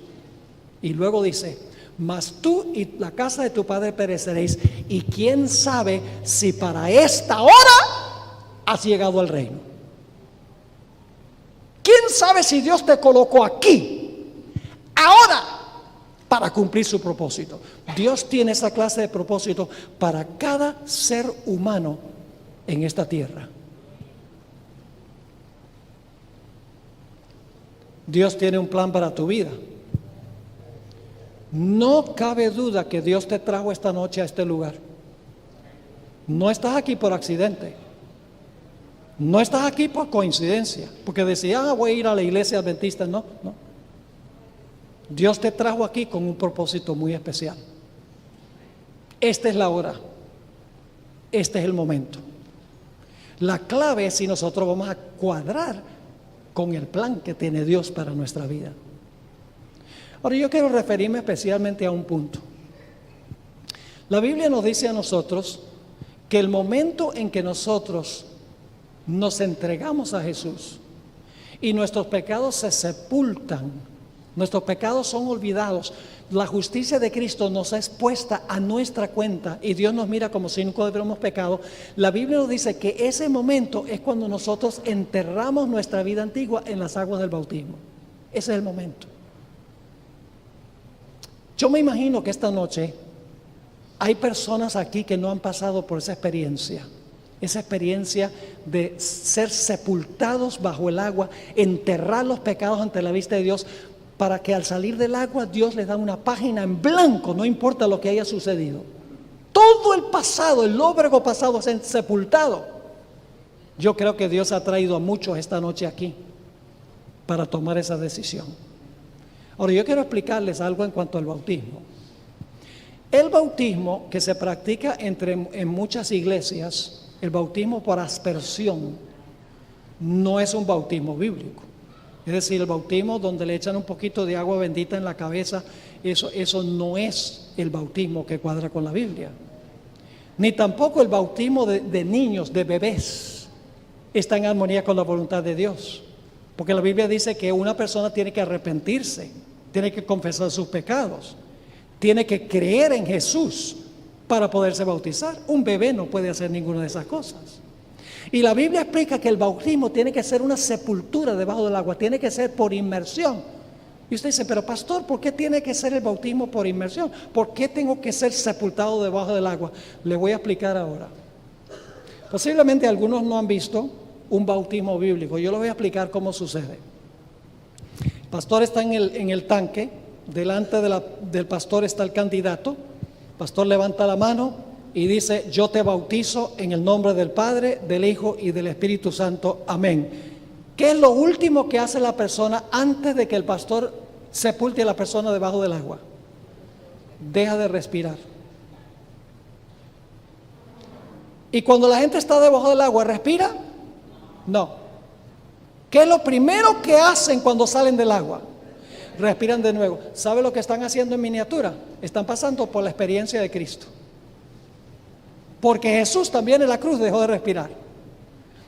Y luego dice: mas tú y la casa de tu padre pereceréis, y quién sabe si para esta hora has llegado al reino. ¿Quién sabe si Dios te colocó aquí, ahora, para cumplir su propósito? Dios tiene esa clase de propósito para cada ser humano en esta tierra. Dios tiene un plan para tu vida. No cabe duda que Dios te trajo esta noche a este lugar. No estás aquí por accidente. No estás aquí por coincidencia, porque decía, voy a ir a la iglesia adventista. No. Dios te trajo aquí con un propósito muy especial. Esta es la hora. Este es el momento. La clave es si nosotros vamos a cuadrar con el plan que tiene Dios para nuestra vida. Ahora yo quiero referirme especialmente a un punto. La Biblia nos dice a nosotros que el momento en que nosotros nos entregamos a Jesús y nuestros pecados se sepultan, nuestros pecados son olvidados, la justicia de Cristo nos es puesta a nuestra cuenta y Dios nos mira como si nunca hubiéramos pecado. La Biblia nos dice que ese momento es cuando nosotros enterramos nuestra vida antigua en las aguas del bautismo. Ese es el momento. Yo me imagino que esta noche hay personas aquí que no han pasado por esa experiencia de ser sepultados bajo el agua, enterrar los pecados ante la vista de Dios, para que al salir del agua Dios les da una página en blanco, no importa lo que haya sucedido. Todo el pasado, el lóbrego pasado es sepultado. Yo creo que Dios ha traído a muchos esta noche aquí para tomar esa decisión. Ahora yo quiero explicarles algo en cuanto al bautismo. El bautismo que se practica en muchas iglesias, el bautismo por aspersión, no es un bautismo bíblico. Es decir, el bautismo donde le echan un poquito de agua bendita en la cabeza, eso no es el bautismo que cuadra con la Biblia. Ni tampoco el bautismo de niños, de bebés, está en armonía con la voluntad de Dios. Porque la Biblia dice que una persona tiene que arrepentirse, tiene que confesar sus pecados, tiene que creer en Jesús para poderse bautizar. Un bebé no puede hacer ninguna de esas cosas. Y la Biblia explica que el bautismo tiene que ser una sepultura debajo del agua, tiene que ser por inmersión. Y usted dice, pero pastor, ¿por qué tiene que ser el bautismo por inmersión? ¿Por qué tengo que ser sepultado debajo del agua? Le voy a explicar ahora. Posiblemente algunos no han visto un bautismo bíblico. Yo les voy a explicar cómo sucede. El pastor está en el tanque delante del pastor está el candidato. El pastor levanta la mano y dice: yo te bautizo en el nombre del Padre, del Hijo y del Espíritu Santo. Amén. ¿Qué es lo último que hace la persona antes de que el pastor sepulte a la persona debajo del agua? Deja de respirar. Y cuando la gente está debajo del agua, ¿respira? No. ¿Qué es lo primero que hacen cuando salen del agua? Respiran de nuevo. ¿Sabe lo que están haciendo en miniatura? Están pasando por la experiencia de Cristo. Porque Jesús también en la cruz dejó de respirar.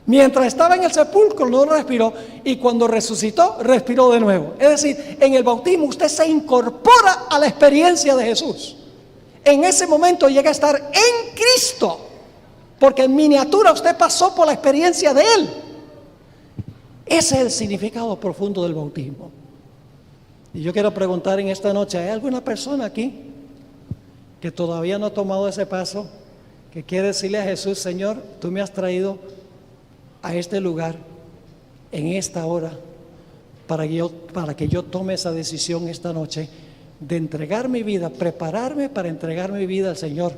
Mientras estaba en el sepulcro no respiró, y cuando resucitó respiró de nuevo. Es decir, en el bautismo usted se incorpora a la experiencia de Jesús. En ese momento llega a estar en Cristo, porque en miniatura usted pasó por la experiencia de Él. Ese es el significado profundo del bautismo. Y yo quiero preguntar en esta noche: ¿hay alguna persona aquí que todavía no ha tomado ese paso, que quiere decirle a Jesús: Señor, tú me has traído a este lugar en esta hora para que yo tome esa decisión esta noche de entregar mi vida, prepararme para entregar mi vida al Señor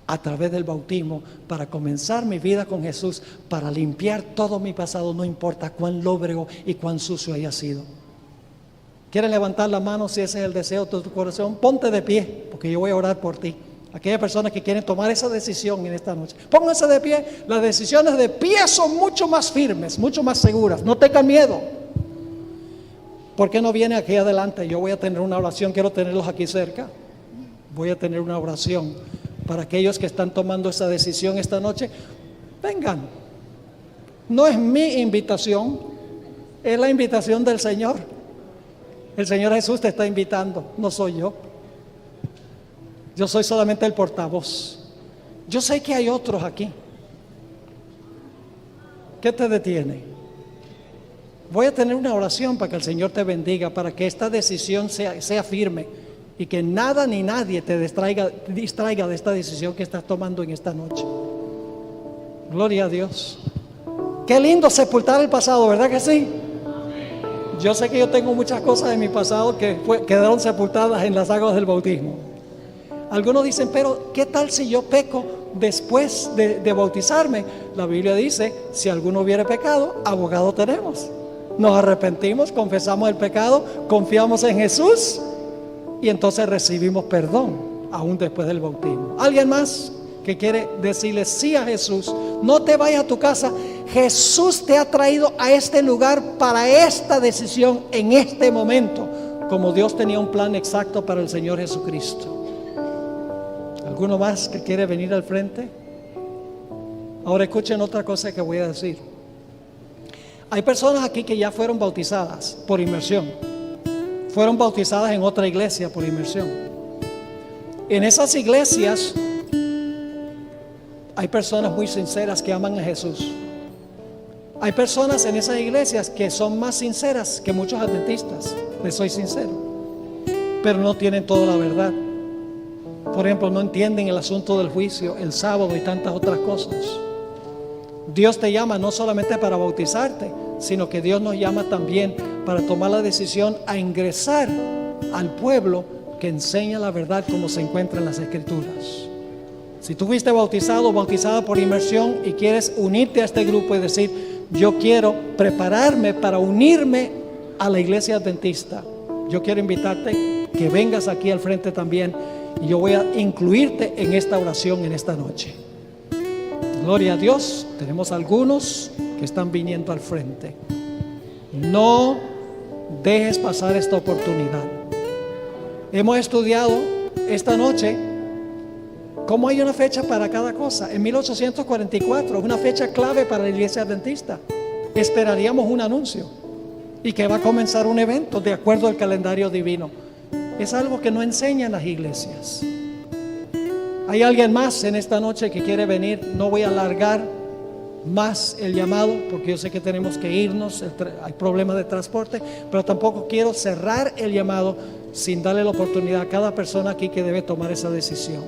a través del bautismo, para comenzar mi vida con Jesús, para limpiar todo mi pasado, no importa cuán lóbrego y cuán sucio haya sido? ¿Quieres levantar la mano si ese es el deseo de tu corazón? Ponte de pie, porque yo voy a orar por ti. Aquellas personas que quieren tomar esa decisión en esta noche, pónganse de pie. Las decisiones de pie son mucho más firmes, mucho más seguras. No tengan miedo. ¿Por qué no viene aquí adelante? Yo voy a tener una oración, quiero tenerlos aquí cerca. Voy a tener una oración para aquellos que están tomando esa decisión esta noche. Vengan. No es mi invitación, es la invitación del Señor. El Señor Jesús te está invitando, no soy yo. Yo soy solamente el portavoz. Yo sé que hay otros aquí. ¿Qué te detiene? Voy a tener una oración para que el Señor te bendiga, para que esta decisión sea firme y que nada ni nadie te distraiga de esta decisión que estás tomando en esta noche. Gloria a Dios. Qué lindo sepultar el pasado, ¿verdad que sí? Yo sé que yo tengo muchas cosas de mi pasado que quedaron sepultadas en las aguas del bautismo. Algunos dicen: pero ¿qué tal si yo peco después de bautizarme? La Biblia dice: si alguno hubiere pecado, abogado tenemos. Nos arrepentimos, confesamos el pecado, confiamos en Jesús y entonces recibimos perdón aún después del bautismo. ¿Alguien más que quiere decirle sí a Jesús? No te vayas a tu casa. Jesús te ha traído a este lugar para esta decisión en este momento, como Dios tenía un plan exacto para el Señor Jesucristo. ¿Alguno más que quiere venir al frente? Ahora escuchen otra cosa que voy a decir. Hay personas aquí que ya fueron bautizadas por inmersión. Fueron bautizadas en otra iglesia por inmersión. En esas iglesias hay personas muy sinceras que aman a Jesús. Hay personas en esas iglesias que son más sinceras que muchos adventistas, les soy sincero, pero no tienen toda la verdad. Por ejemplo, no entienden el asunto del juicio, el sábado y tantas otras cosas. Dios te llama no solamente para bautizarte, sino que Dios nos llama también para tomar la decisión a ingresar al pueblo que enseña la verdad como se encuentra en las Escrituras. Si tú fuiste bautizado o bautizada por inmersión y quieres unirte a este grupo y decir: yo quiero prepararme para unirme a la iglesia adventista, yo quiero invitarte que vengas aquí al frente también, y yo voy a incluirte en esta oración en esta noche. Gloria a Dios. Tenemos algunos que están viniendo al frente. No dejes pasar esta oportunidad. Hemos estudiado esta noche cómo hay una fecha para cada cosa. En 1844 es una fecha clave para la iglesia adventista. Esperaríamos un anuncio y que va a comenzar un evento de acuerdo al calendario divino. Es algo que no enseñan las iglesias. ¿Hay alguien más en esta noche que quiere venir? No voy a alargar más el llamado porque yo sé que tenemos que irnos, hay problemas de transporte, pero tampoco quiero cerrar el llamado sin darle la oportunidad a cada persona aquí que debe tomar esa decisión.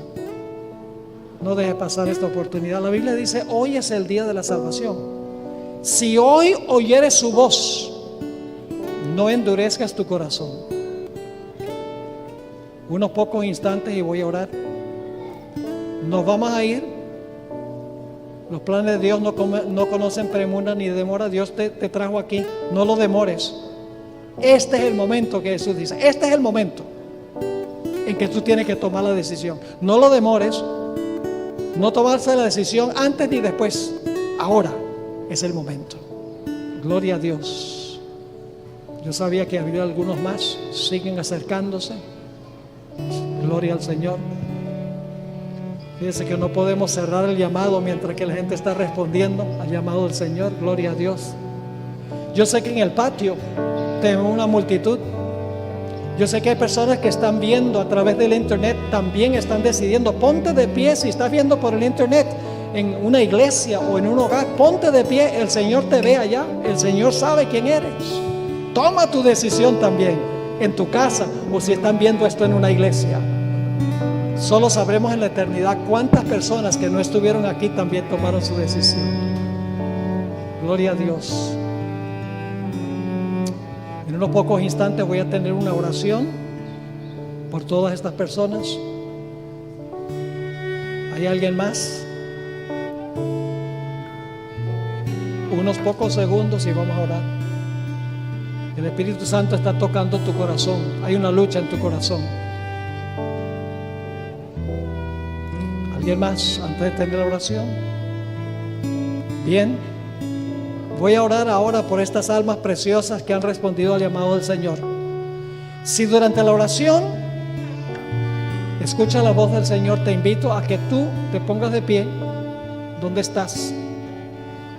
No deje pasar esta oportunidad. La Biblia dice: hoy es el día de la salvación. Si hoy oyeres su voz, no endurezcas tu corazón. unos pocos instantes y voy a orar. Nos vamos a ir. Los planes de Dios no conocen premura ni demora. Dios te trajo aquí, no lo demores. Este es el momento que Jesús dice. Este es el momento en que tú tienes que tomar la decisión. No lo demores. No tomarse la decisión antes ni después. Ahora es el momento. Gloria a Dios. Yo sabía que había algunos más. Siguen acercándose. Gloria al Señor. Fíjense que no podemos cerrar el llamado mientras que la gente está respondiendo al llamado del Señor. Gloria a Dios. Yo sé que en el patio tenemos una multitud. Yo sé que hay personas que están viendo a través del internet, también están decidiendo. Ponte de pie si estás viendo por el internet en una iglesia o en un hogar. Ponte de pie, el Señor te ve allá. El Señor sabe quién eres. Toma tu decisión también en tu casa o si están viendo esto en una iglesia. Solo sabremos en la eternidad cuántas personas que no estuvieron aquí también tomaron su decisión. Gloria a Dios. En unos pocos instantes voy a tener una oración por todas estas personas. ¿Hay alguien más? Unos pocos segundos y vamos a orar. El Espíritu Santo está tocando tu corazón. Hay una lucha en tu corazón. ¿Alguien más antes de tener la oración? Bien. Voy a orar ahora por estas almas preciosas que han respondido al llamado del Señor. Si durante la oración escucha la voz del Señor, te invito a que tú te pongas de pie donde estás,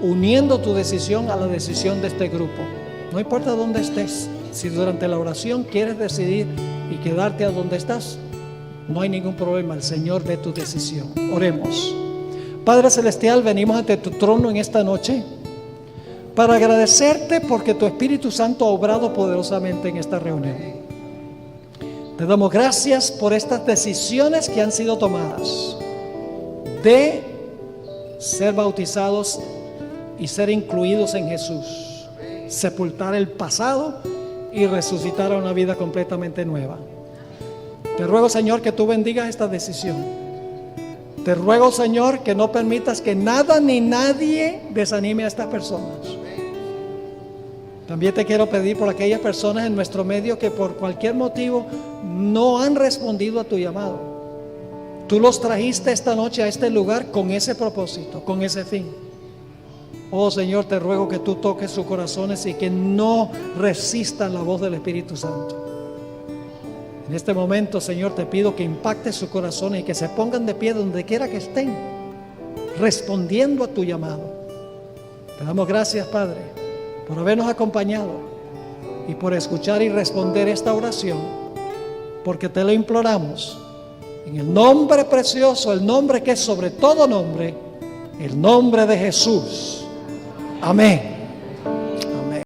uniendo tu decisión a la decisión de este grupo. No importa dónde estés, si durante la oración quieres decidir y quedarte a donde estás, no hay ningún problema, el Señor ve tu decisión. Oremos. Padre Celestial, venimos ante tu trono en esta noche para agradecerte porque tu Espíritu Santo ha obrado poderosamente en esta reunión. Te damos gracias por estas decisiones que han sido tomadas de ser bautizados y ser incluidos en Jesús, sepultar el pasado y resucitar a una vida completamente nueva. Te ruego, Señor, que tú bendigas esta decisión. Te ruego, Señor, que no permitas que nada ni nadie desanime a estas personas. También te quiero pedir por aquellas personas en nuestro medio que por cualquier motivo no han respondido a tu llamado. Tú los trajiste esta noche a este lugar con ese propósito, con ese fin. Oh Señor, te ruego que tú toques sus corazones y que no resistan la voz del Espíritu Santo. En este momento, Señor, te pido que impactes sus corazones y que se pongan de pie donde quiera que estén, respondiendo a tu llamado. Te damos gracias, Padre, por habernos acompañado y por escuchar y responder esta oración, porque te lo imploramos en el nombre precioso, el nombre que es sobre todo nombre, el nombre de Jesús. Amén.